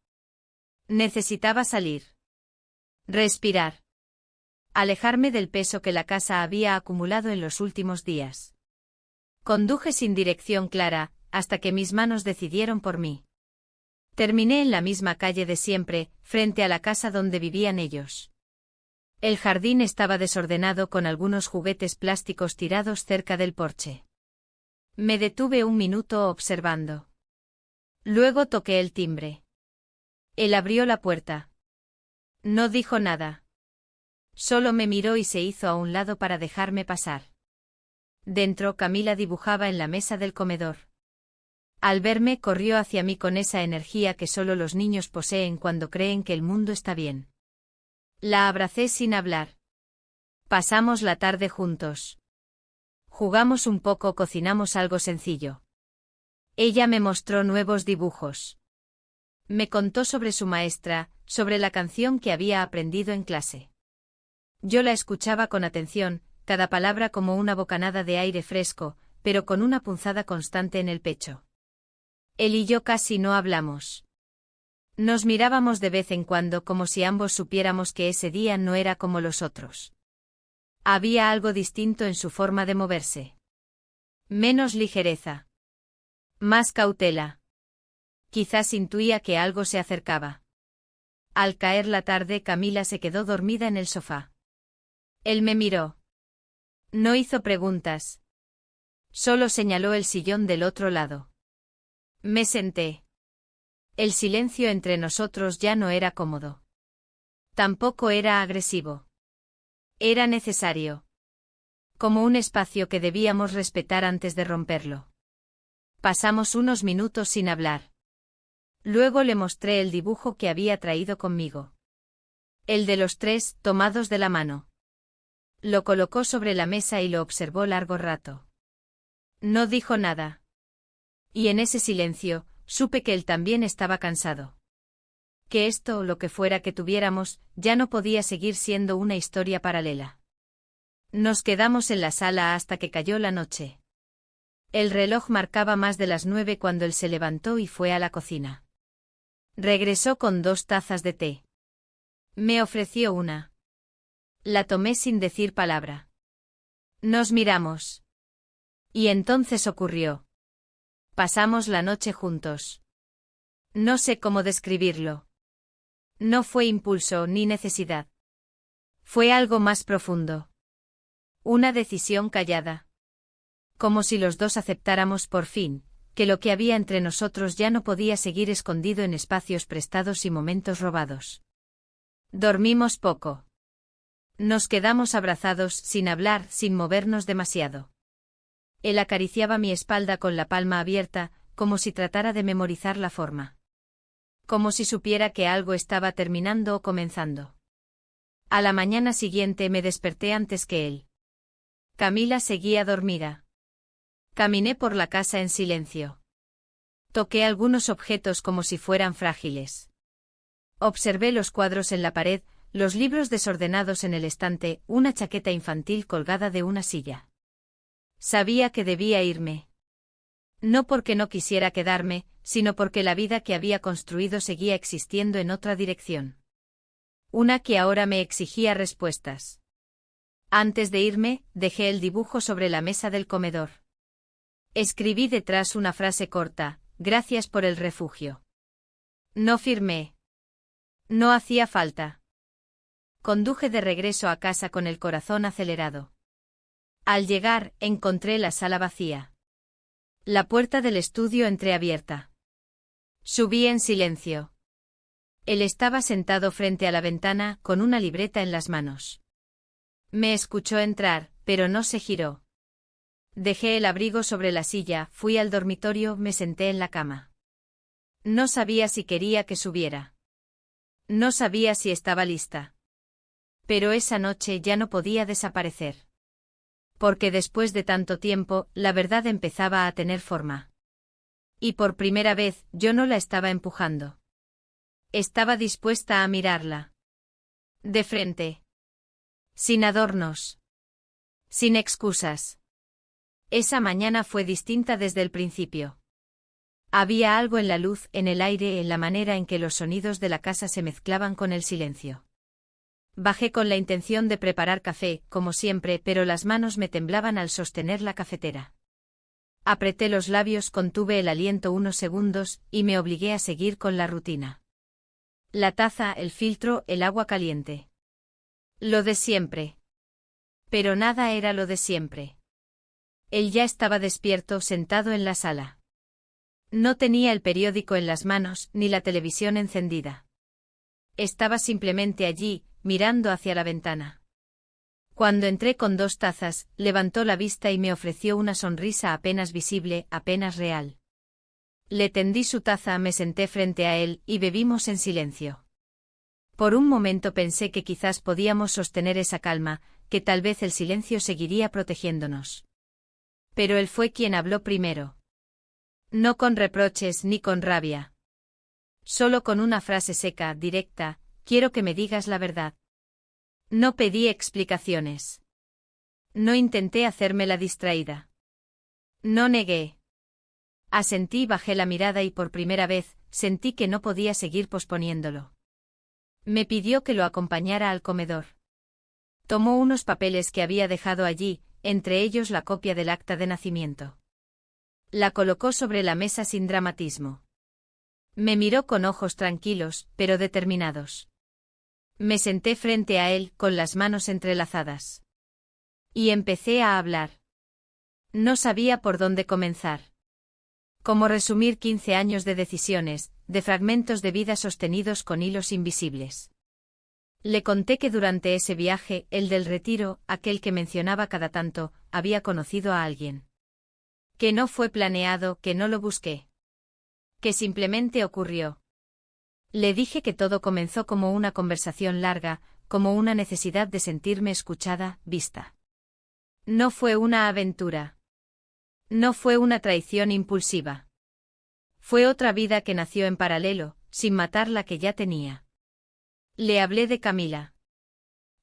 Necesitaba salir. Respirar. Alejarme del peso que la casa había acumulado en los últimos días. Conduje sin dirección clara, hasta que mis manos decidieron por mí. Terminé en la misma calle de siempre, frente a la casa donde vivían ellos. El jardín estaba desordenado con algunos juguetes plásticos tirados cerca del porche. Me detuve un minuto observando. Luego toqué el timbre. Él abrió la puerta. No dijo nada. Solo me miró y se hizo a un lado para dejarme pasar. Dentro, Camila dibujaba en la mesa del comedor. Al verme, corrió hacia mí con esa energía que solo los niños poseen cuando creen que el mundo está bien. La abracé sin hablar. Pasamos la tarde juntos. Jugamos un poco, cocinamos algo sencillo. Ella me mostró nuevos dibujos. Me contó sobre su maestra, sobre la canción que había aprendido en clase. Yo la escuchaba con atención, cada palabra como una bocanada de aire fresco, pero con una punzada constante en el pecho. Él y yo casi no hablamos. Nos mirábamos de vez en cuando como si ambos supiéramos que ese día no era como los otros. Había algo distinto en su forma de moverse. Menos ligereza. Más cautela. Quizás intuía que algo se acercaba. Al caer la tarde, Camila se quedó dormida en el sofá. Él me miró. No hizo preguntas. Solo señaló el sillón del otro lado. Me senté. El silencio entre nosotros ya no era cómodo. Tampoco era agresivo. Era necesario. Como un espacio que debíamos respetar antes de romperlo. Pasamos unos minutos sin hablar. Luego le mostré el dibujo que había traído conmigo. El de los tres, tomados de la mano. Lo colocó sobre la mesa y lo observó largo rato. No dijo nada. Y en ese silencio, supe que él también estaba cansado. Que esto o lo que fuera que tuviéramos, ya no podía seguir siendo una historia paralela. Nos quedamos en la sala hasta que cayó la noche. El reloj marcaba más de las 9 cuando él se levantó y fue a la cocina. Regresó con 2 tazas de té. Me ofreció una. La tomé sin decir palabra. Nos miramos. Y entonces ocurrió. Pasamos la noche juntos. No sé cómo describirlo. No fue impulso ni necesidad. Fue algo más profundo. Una decisión callada. Como si los dos aceptáramos por fin, que lo que había entre nosotros ya no podía seguir escondido en espacios prestados y momentos robados. Dormimos poco. Nos quedamos abrazados, sin hablar, sin movernos demasiado. Él acariciaba mi espalda con la palma abierta, como si tratara de memorizar la forma. Como si supiera que algo estaba terminando o comenzando. A la mañana siguiente me desperté antes que él. Camila seguía dormida. Caminé por la casa en silencio. Toqué algunos objetos como si fueran frágiles. Observé los cuadros en la pared, los libros desordenados en el estante, una chaqueta infantil colgada de una silla. Sabía que debía irme. No porque no quisiera quedarme, sino porque la vida que había construido seguía existiendo en otra dirección. Una que ahora me exigía respuestas. Antes de irme, dejé el dibujo sobre la mesa del comedor. Escribí detrás una frase corta: gracias por el refugio. No firmé. No hacía falta. Conduje de regreso a casa con el corazón acelerado. Al llegar, encontré la sala vacía. La puerta del estudio entreabierta. Subí en silencio. Él estaba sentado frente a la ventana, con una libreta en las manos. Me escuchó entrar, pero no se giró. Dejé el abrigo sobre la silla, fui al dormitorio, me senté en la cama. No sabía si quería que subiera. No sabía si estaba lista. Pero esa noche ya no podía desaparecer. Porque después de tanto tiempo, la verdad empezaba a tener forma. Y por primera vez, yo no la estaba empujando. Estaba dispuesta a mirarla. De frente. Sin adornos. Sin excusas. Esa mañana fue distinta desde el principio. Había algo en la luz, en el aire, en la manera en que los sonidos de la casa se mezclaban con el silencio. Bajé con la intención de preparar café, como siempre, pero las manos me temblaban al sostener la cafetera. Apreté los labios, contuve el aliento unos segundos, y me obligué a seguir con la rutina. La taza, el filtro, el agua caliente. Lo de siempre. Pero nada era lo de siempre. Él ya estaba despierto, sentado en la sala. No tenía el periódico en las manos, ni la televisión encendida. Estaba simplemente allí, mirando hacia la ventana. Cuando entré con 2 tazas, levantó la vista y me ofreció una sonrisa apenas visible, apenas real. Le tendí su taza, me senté frente a él, y bebimos en silencio. Por un momento pensé que quizás podíamos sostener esa calma, que tal vez el silencio seguiría protegiéndonos. Pero él fue quien habló primero. No con reproches ni con rabia. Solo con una frase seca, directa: quiero que me digas la verdad. No pedí explicaciones. No intenté hacerme la distraída. No negué. Asentí, bajé la mirada y por primera vez, sentí que no podía seguir posponiéndolo. Me pidió que lo acompañara al comedor. Tomó unos papeles que había dejado allí, entre ellos la copia del acta de nacimiento. La colocó sobre la mesa sin dramatismo. Me miró con ojos tranquilos, pero determinados. Me senté frente a él, con las manos entrelazadas. Y empecé a hablar. No sabía por dónde comenzar. Cómo resumir 15 años de decisiones, de fragmentos de vida sostenidos con hilos invisibles. Le conté que durante ese viaje, el del retiro, aquel que mencionaba cada tanto, había conocido a alguien. Que no fue planeado, que no lo busqué. Que simplemente ocurrió. Le dije que todo comenzó como una conversación larga, como una necesidad de sentirme escuchada, vista. No fue una aventura. No fue una traición impulsiva. Fue otra vida que nació en paralelo, sin matar la que ya tenía. Le hablé de Camila.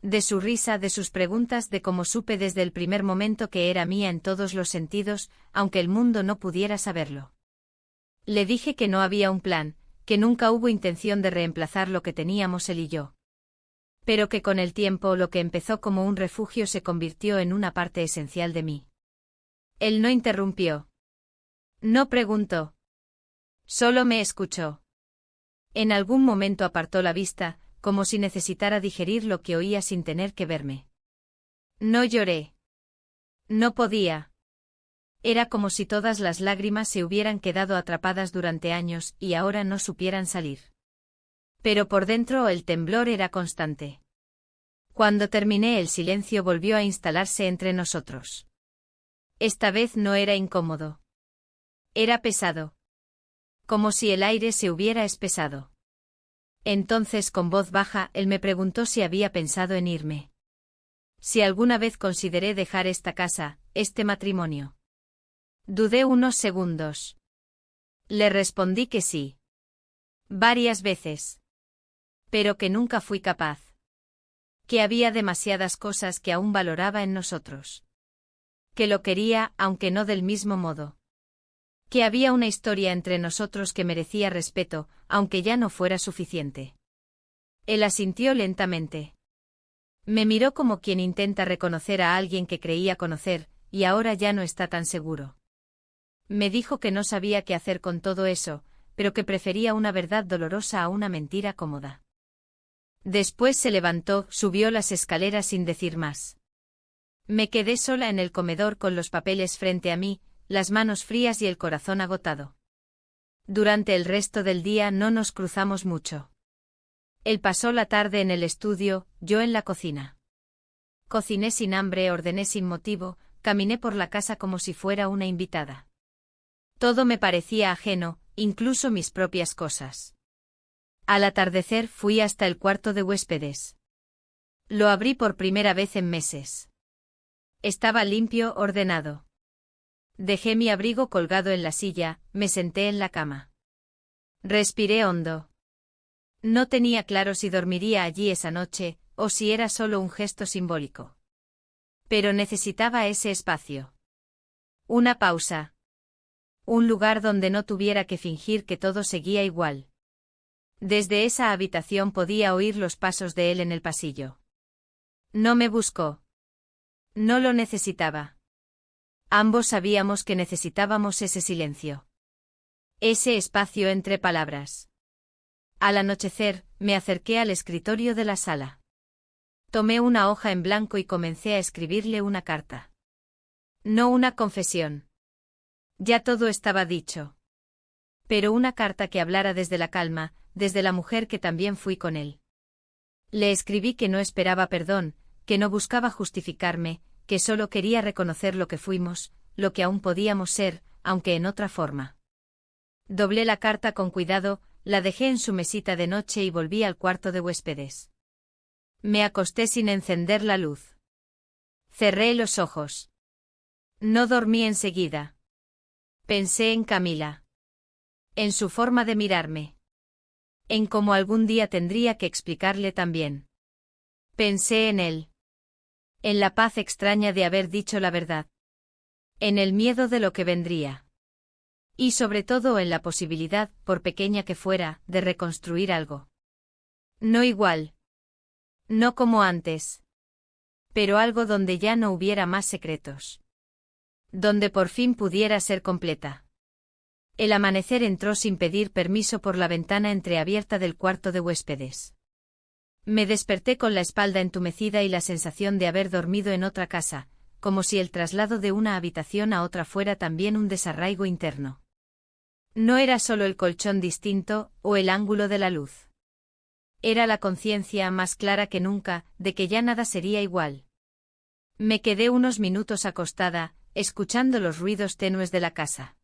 De su risa, de sus preguntas, de cómo supe desde el primer momento que era mía en todos los sentidos, aunque el mundo no pudiera saberlo. Le dije que no había un plan, que nunca hubo intención de reemplazar lo que teníamos él y yo. Pero que con el tiempo lo que empezó como un refugio se convirtió en una parte esencial de mí. Él no interrumpió. No preguntó. Solo me escuchó. En algún momento apartó la vista, como si necesitara digerir lo que oía sin tener que verme. No lloré. No podía. Era como si todas las lágrimas se hubieran quedado atrapadas durante años y ahora no supieran salir. Pero por dentro el temblor era constante. Cuando terminé, el silencio volvió a instalarse entre nosotros. Esta vez no era incómodo. Era pesado. Como si el aire se hubiera espesado. Entonces, con voz baja, él me preguntó si había pensado en irme. Si alguna vez consideré dejar esta casa, este matrimonio. Dudé unos segundos. Le respondí que sí. Varias veces. Pero que nunca fui capaz. Que había demasiadas cosas que aún valoraba en nosotros. Que lo quería, aunque no del mismo modo. Que había una historia entre nosotros que merecía respeto, aunque ya no fuera suficiente. Él asintió lentamente. Me miró como quien intenta reconocer a alguien que creía conocer, y ahora ya no está tan seguro. Me dijo que no sabía qué hacer con todo eso, pero que prefería una verdad dolorosa a una mentira cómoda. Después se levantó, subió las escaleras sin decir más. Me quedé sola en el comedor con los papeles frente a mí, las manos frías y el corazón agotado. Durante el resto del día no nos cruzamos mucho. Él pasó la tarde en el estudio, yo en la cocina. Cociné sin hambre, ordené sin motivo, caminé por la casa como si fuera una invitada. Todo me parecía ajeno, incluso mis propias cosas. Al atardecer fui hasta el cuarto de huéspedes. Lo abrí por primera vez en meses. Estaba limpio, ordenado. Dejé mi abrigo colgado en la silla, me senté en la cama. Respiré hondo. No tenía claro si dormiría allí esa noche, o si era solo un gesto simbólico. Pero necesitaba ese espacio. Una pausa. Un lugar donde no tuviera que fingir que todo seguía igual. Desde esa habitación podía oír los pasos de él en el pasillo. No me buscó. No lo necesitaba. Ambos sabíamos que necesitábamos ese silencio. Ese espacio entre palabras. Al anochecer, me acerqué al escritorio de la sala. Tomé una hoja en blanco y comencé a escribirle una carta. No una confesión. Ya todo estaba dicho. Pero una carta que hablara desde la calma, desde la mujer que también fui con él. Le escribí que no esperaba perdón, que no buscaba justificarme, que solo quería reconocer lo que fuimos, lo que aún podíamos ser, aunque en otra forma. Doblé la carta con cuidado, la dejé en su mesita de noche y volví al cuarto de huéspedes. Me acosté sin encender la luz. Cerré los ojos. No dormí enseguida. Pensé en Camila. En su forma de mirarme. En cómo algún día tendría que explicarle también. Pensé en él. En la paz extraña de haber dicho la verdad. En el miedo de lo que vendría. Y sobre todo en la posibilidad, por pequeña que fuera, de reconstruir algo. No igual. No como antes. Pero algo donde ya no hubiera más secretos. Donde por fin pudiera ser completa. El amanecer entró sin pedir permiso por la ventana entreabierta del cuarto de huéspedes. Me desperté con la espalda entumecida y la sensación de haber dormido en otra casa, como si el traslado de una habitación a otra fuera también un desarraigo interno. No era solo el colchón distinto, o el ángulo de la luz. Era la conciencia más clara que nunca, de que ya nada sería igual. Me quedé unos minutos acostada, escuchando los ruidos tenues de la casa.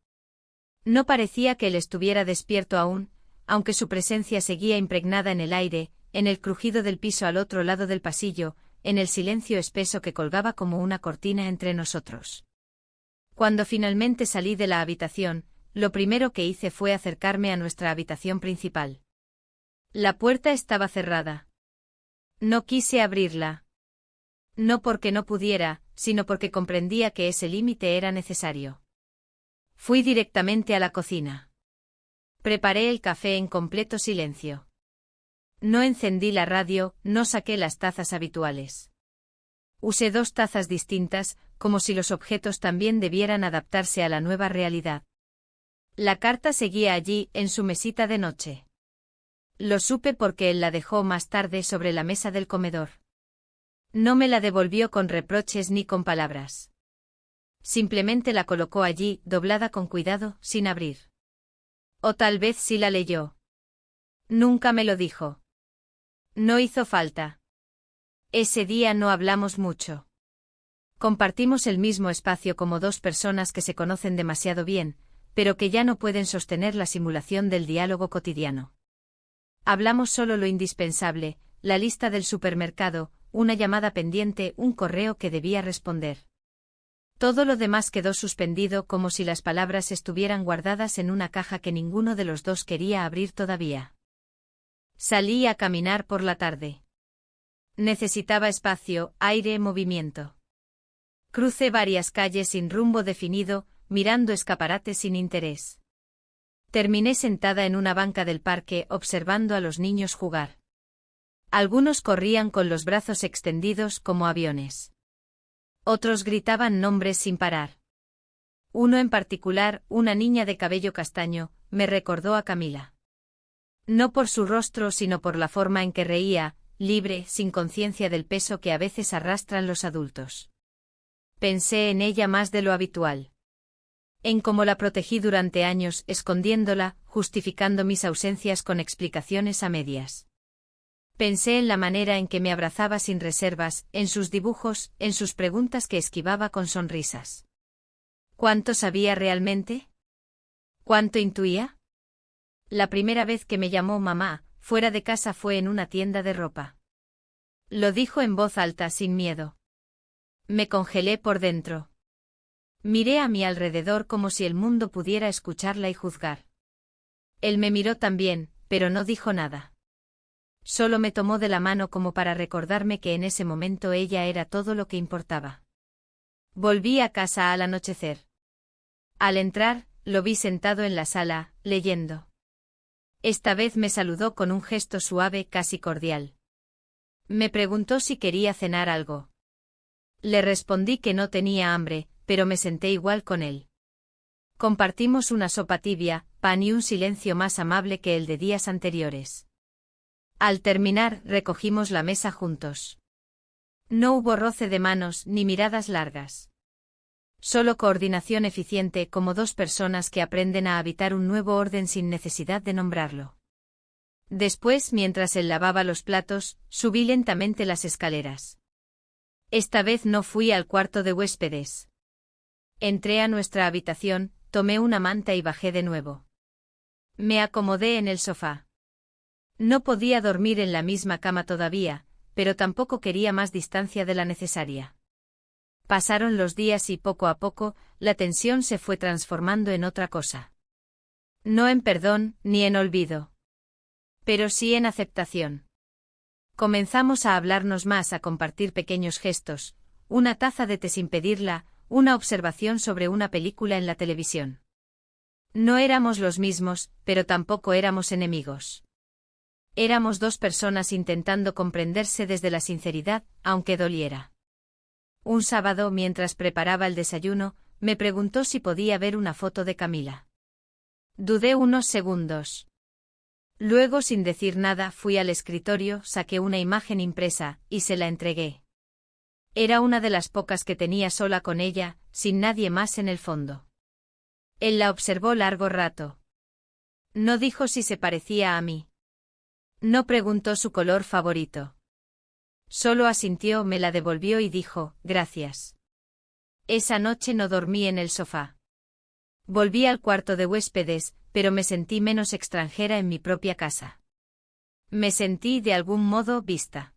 No parecía que él estuviera despierto aún, aunque su presencia seguía impregnada en el aire, en el crujido del piso al otro lado del pasillo, en el silencio espeso que colgaba como una cortina entre nosotros. Cuando finalmente salí de la habitación, lo primero que hice fue acercarme a nuestra habitación principal. La puerta estaba cerrada. No quise abrirla. No porque no pudiera, sino porque comprendía que ese límite era necesario. Fui directamente a la cocina. Preparé el café en completo silencio. No encendí la radio, no saqué las tazas habituales. Usé 2 tazas distintas, como si los objetos también debieran adaptarse a la nueva realidad. La carta seguía allí, en su mesita de noche. Lo supe porque él la dejó más tarde sobre la mesa del comedor. No me la devolvió con reproches ni con palabras. Simplemente la colocó allí, doblada con cuidado, sin abrir. O tal vez sí la leyó. Nunca me lo dijo. No hizo falta. Ese día no hablamos mucho. Compartimos el mismo espacio como 2 personas que se conocen demasiado bien, pero que ya no pueden sostener la simulación del diálogo cotidiano. Hablamos solo lo indispensable, la lista del supermercado, una llamada pendiente, un correo que debía responder. Todo lo demás quedó suspendido como si las palabras estuvieran guardadas en una caja que ninguno de los dos quería abrir todavía. Salí a caminar por la tarde. Necesitaba espacio, aire, movimiento. Crucé varias calles sin rumbo definido, mirando escaparates sin interés. Terminé sentada en una banca del parque observando a los niños jugar. Algunos corrían con los brazos extendidos como aviones. Otros gritaban nombres sin parar. Uno en particular, una niña de cabello castaño, me recordó a Camila. No por su rostro sino por la forma en que reía, libre, sin conciencia del peso que a veces arrastran los adultos. Pensé en ella más de lo habitual. En cómo la protegí durante años, escondiéndola, justificando mis ausencias con explicaciones a medias. Pensé en la manera en que me abrazaba sin reservas, en sus dibujos, en sus preguntas que esquivaba con sonrisas. ¿Cuánto sabía realmente? ¿Cuánto intuía? La primera vez que me llamó mamá, fuera de casa, fue en una tienda de ropa. Lo dijo en voz alta, sin miedo. Me congelé por dentro. Miré a mi alrededor como si el mundo pudiera escucharla y juzgar. Él me miró también, pero no dijo nada. Solo me tomó de la mano como para recordarme que en ese momento ella era todo lo que importaba. Volví a casa al anochecer. Al entrar, lo vi sentado en la sala, leyendo. Esta vez me saludó con un gesto suave, casi cordial. Me preguntó si quería cenar algo. Le respondí que no tenía hambre, pero me senté igual con él. Compartimos una sopa tibia, pan y un silencio más amable que el de días anteriores. Al terminar, recogimos la mesa juntos. No hubo roce de manos ni miradas largas. Solo coordinación eficiente, como dos personas que aprenden a habitar un nuevo orden sin necesidad de nombrarlo. Después, mientras él lavaba los platos, subí lentamente las escaleras. Esta vez no fui al cuarto de huéspedes. Entré a nuestra habitación, tomé una manta y bajé de nuevo. Me acomodé en el sofá. No podía dormir en la misma cama todavía, pero tampoco quería más distancia de la necesaria. Pasaron los días y poco a poco, la tensión se fue transformando en otra cosa. No en perdón, ni en olvido. Pero sí en aceptación. Comenzamos a hablarnos más, a compartir pequeños gestos, una taza de té sin pedirla, una observación sobre una película en la televisión. No éramos los mismos, pero tampoco éramos enemigos. Éramos dos personas intentando comprenderse desde la sinceridad, aunque doliera. Un sábado, mientras preparaba el desayuno, me preguntó si podía ver una foto de Camila. Dudé unos segundos. Luego, sin decir nada, fui al escritorio, saqué una imagen impresa, y se la entregué. Era una de las pocas que tenía sola con ella, sin nadie más en el fondo. Él la observó largo rato. No dijo si se parecía a mí. No preguntó su color favorito. Solo asintió, me la devolvió y dijo, gracias. Esa noche no dormí en el sofá. Volví al cuarto de huéspedes, pero me sentí menos extranjera en mi propia casa. Me sentí de algún modo vista.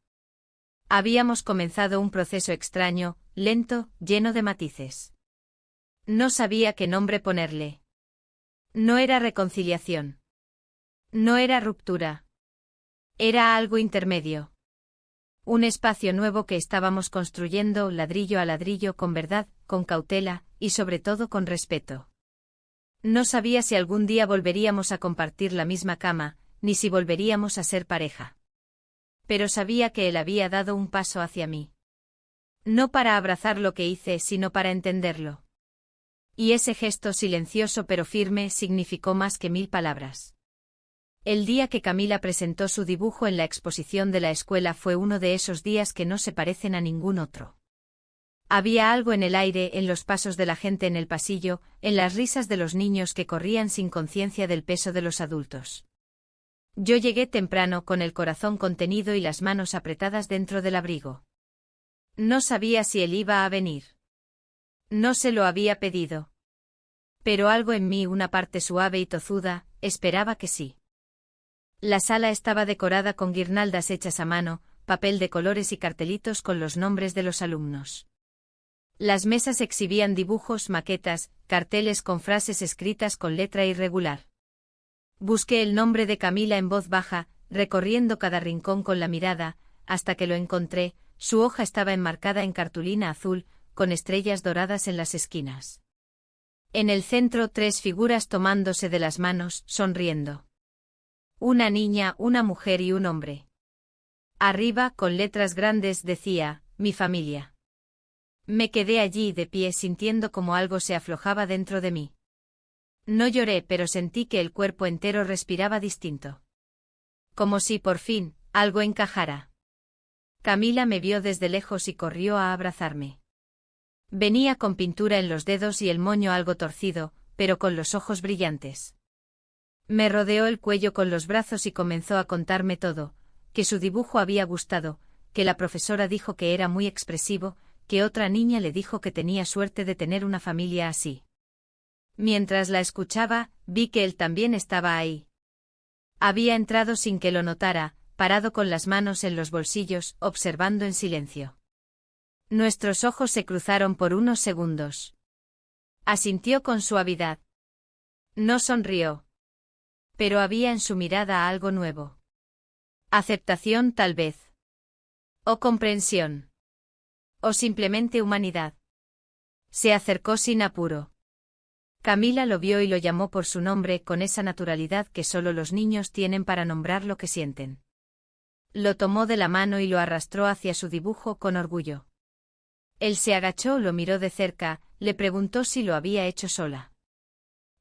Habíamos comenzado un proceso extraño, lento, lleno de matices. No sabía qué nombre ponerle. No era reconciliación. No era ruptura. Era algo intermedio. Un espacio nuevo que estábamos construyendo ladrillo a ladrillo, con verdad, con cautela, y sobre todo con respeto. No sabía si algún día volveríamos a compartir la misma cama, ni si volveríamos a ser pareja. Pero sabía que él había dado un paso hacia mí. No para abrazar lo que hice, sino para entenderlo. Y ese gesto silencioso pero firme significó más que 1000 palabras. El día que Camila presentó su dibujo en la exposición de la escuela fue uno de esos días que no se parecen a ningún otro. Había algo en el aire, en los pasos de la gente en el pasillo, en las risas de los niños que corrían sin conciencia del peso de los adultos. Yo llegué temprano con el corazón contenido y las manos apretadas dentro del abrigo. No sabía si él iba a venir. No se lo había pedido. Pero algo en mí, una parte suave y tozuda, esperaba que sí. La sala estaba decorada con guirnaldas hechas a mano, papel de colores y cartelitos con los nombres de los alumnos. Las mesas exhibían dibujos, maquetas, carteles con frases escritas con letra irregular. Busqué el nombre de Camila en voz baja, recorriendo cada rincón con la mirada, hasta que lo encontré. Su hoja estaba enmarcada en cartulina azul, con estrellas doradas en las esquinas. En el centro, 3 figuras tomándose de las manos, sonriendo. Una niña, una mujer y un hombre. Arriba, con letras grandes, decía, mi familia. Me quedé allí de pie sintiendo como algo se aflojaba dentro de mí. No lloré, pero sentí que el cuerpo entero respiraba distinto. Como si por fin, algo encajara. Camila me vio desde lejos y corrió a abrazarme. Venía con pintura en los dedos y el moño algo torcido, pero con los ojos brillantes. Me rodeó el cuello con los brazos y comenzó a contarme todo, que su dibujo había gustado, que la profesora dijo que era muy expresivo, que otra niña le dijo que tenía suerte de tener una familia así. Mientras la escuchaba, vi que él también estaba ahí. Había entrado sin que lo notara, parado con las manos en los bolsillos, observando en silencio. Nuestros ojos se cruzaron por unos segundos. Asintió con suavidad. No sonrió. Pero había en su mirada algo nuevo. Aceptación tal vez. O comprensión. O simplemente humanidad. Se acercó sin apuro. Camila lo vio y lo llamó por su nombre con esa naturalidad que solo los niños tienen para nombrar lo que sienten. Lo tomó de la mano y lo arrastró hacia su dibujo con orgullo. Él se agachó, lo miró de cerca, le preguntó si lo había hecho sola.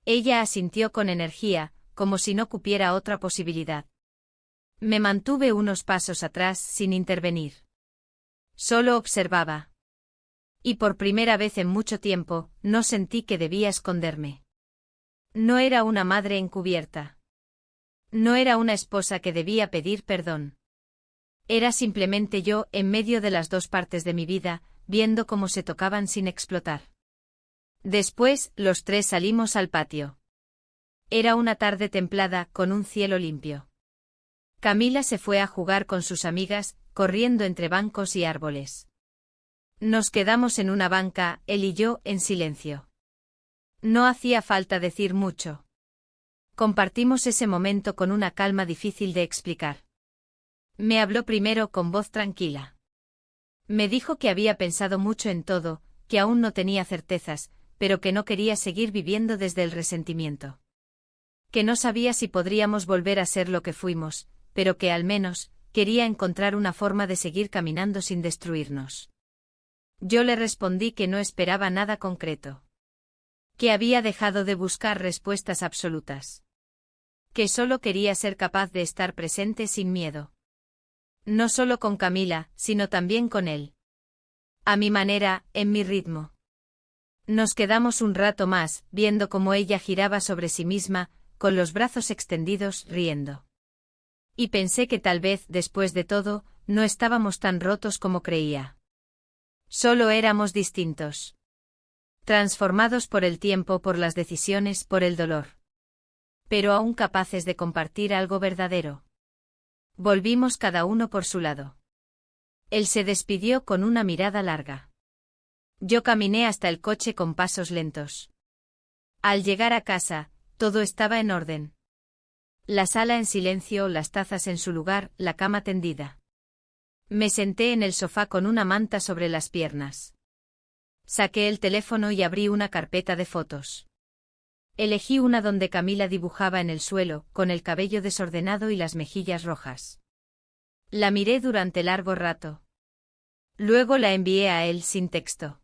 Ella asintió con energía, como si no cupiera otra posibilidad. Me mantuve unos pasos atrás sin intervenir. Solo observaba. Y por primera vez en mucho tiempo, no sentí que debía esconderme. No era una madre encubierta. No era una esposa que debía pedir perdón. Era simplemente yo, en medio de las dos partes de mi vida, viendo cómo se tocaban sin explotar. Después, los tres salimos al patio. Era una tarde templada, con un cielo limpio. Camila se fue a jugar con sus amigas, corriendo entre bancos y árboles. Nos quedamos en una banca, él y yo, en silencio. No hacía falta decir mucho. Compartimos ese momento con una calma difícil de explicar. Me habló primero con voz tranquila. Me dijo que había pensado mucho en todo, que aún no tenía certezas, pero que no quería seguir viviendo desde el resentimiento. Que no sabía si podríamos volver a ser lo que fuimos, pero que al menos, quería encontrar una forma de seguir caminando sin destruirnos. Yo le respondí que no esperaba nada concreto. Que había dejado de buscar respuestas absolutas. Que solo quería ser capaz de estar presente sin miedo. No solo con Camila, sino también con él. A mi manera, en mi ritmo. Nos quedamos un rato más, viendo cómo ella giraba sobre sí misma, con los brazos extendidos, riendo. Y pensé que tal vez, después de todo, no estábamos tan rotos como creía. Solo éramos distintos. Transformados por el tiempo, por las decisiones, por el dolor. Pero aún capaces de compartir algo verdadero. Volvimos cada uno por su lado. Él se despidió con una mirada larga. Yo caminé hasta el coche con pasos lentos. Al llegar a casa, todo estaba en orden. La sala en silencio, las tazas en su lugar, la cama tendida. Me senté en el sofá con una manta sobre las piernas. Saqué el teléfono y abrí una carpeta de fotos. Elegí una donde Camila dibujaba en el suelo, con el cabello desordenado y las mejillas rojas. La miré durante largo rato. Luego la envié a él sin texto.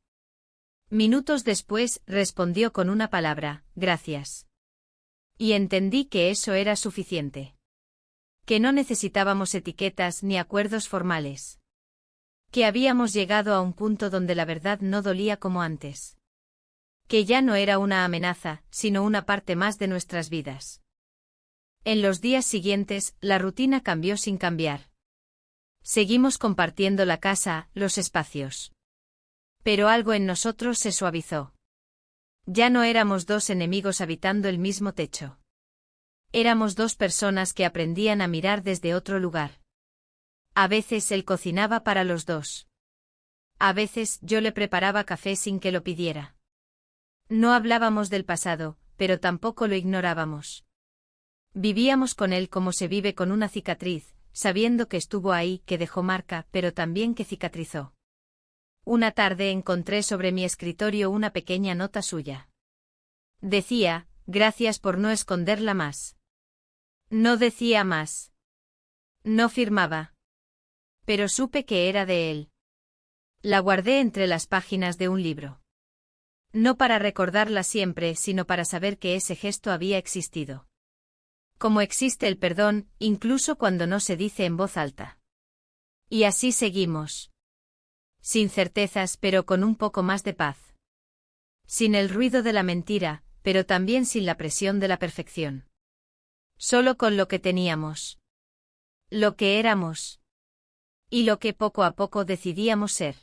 Minutos después, respondió con una palabra, gracias. Y entendí que eso era suficiente. Que no necesitábamos etiquetas ni acuerdos formales. Que habíamos llegado a un punto donde la verdad no dolía como antes. Que ya no era una amenaza, sino una parte más de nuestras vidas. En los días siguientes, la rutina cambió sin cambiar. Seguimos compartiendo la casa, los espacios. Pero algo en nosotros se suavizó. Ya no éramos dos enemigos habitando el mismo techo. Éramos dos personas que aprendían a mirar desde otro lugar. A veces él cocinaba para los dos. A veces yo le preparaba café sin que lo pidiera. No hablábamos del pasado, pero tampoco lo ignorábamos. Vivíamos con él como se vive con una cicatriz, sabiendo que estuvo ahí, que dejó marca, pero también que cicatrizó. Una tarde encontré sobre mi escritorio una pequeña nota suya. Decía, gracias por no esconderla más. No decía más. No firmaba. Pero supe que era de él. La guardé entre las páginas de un libro. No para recordarla siempre, sino para saber que ese gesto había existido. Como existe el perdón, incluso cuando no se dice en voz alta. Y así seguimos. Sin certezas, pero con un poco más de paz. Sin el ruido de la mentira, pero también sin la presión de la perfección. Solo con lo que teníamos. Lo que éramos. Y lo que poco a poco decidíamos ser.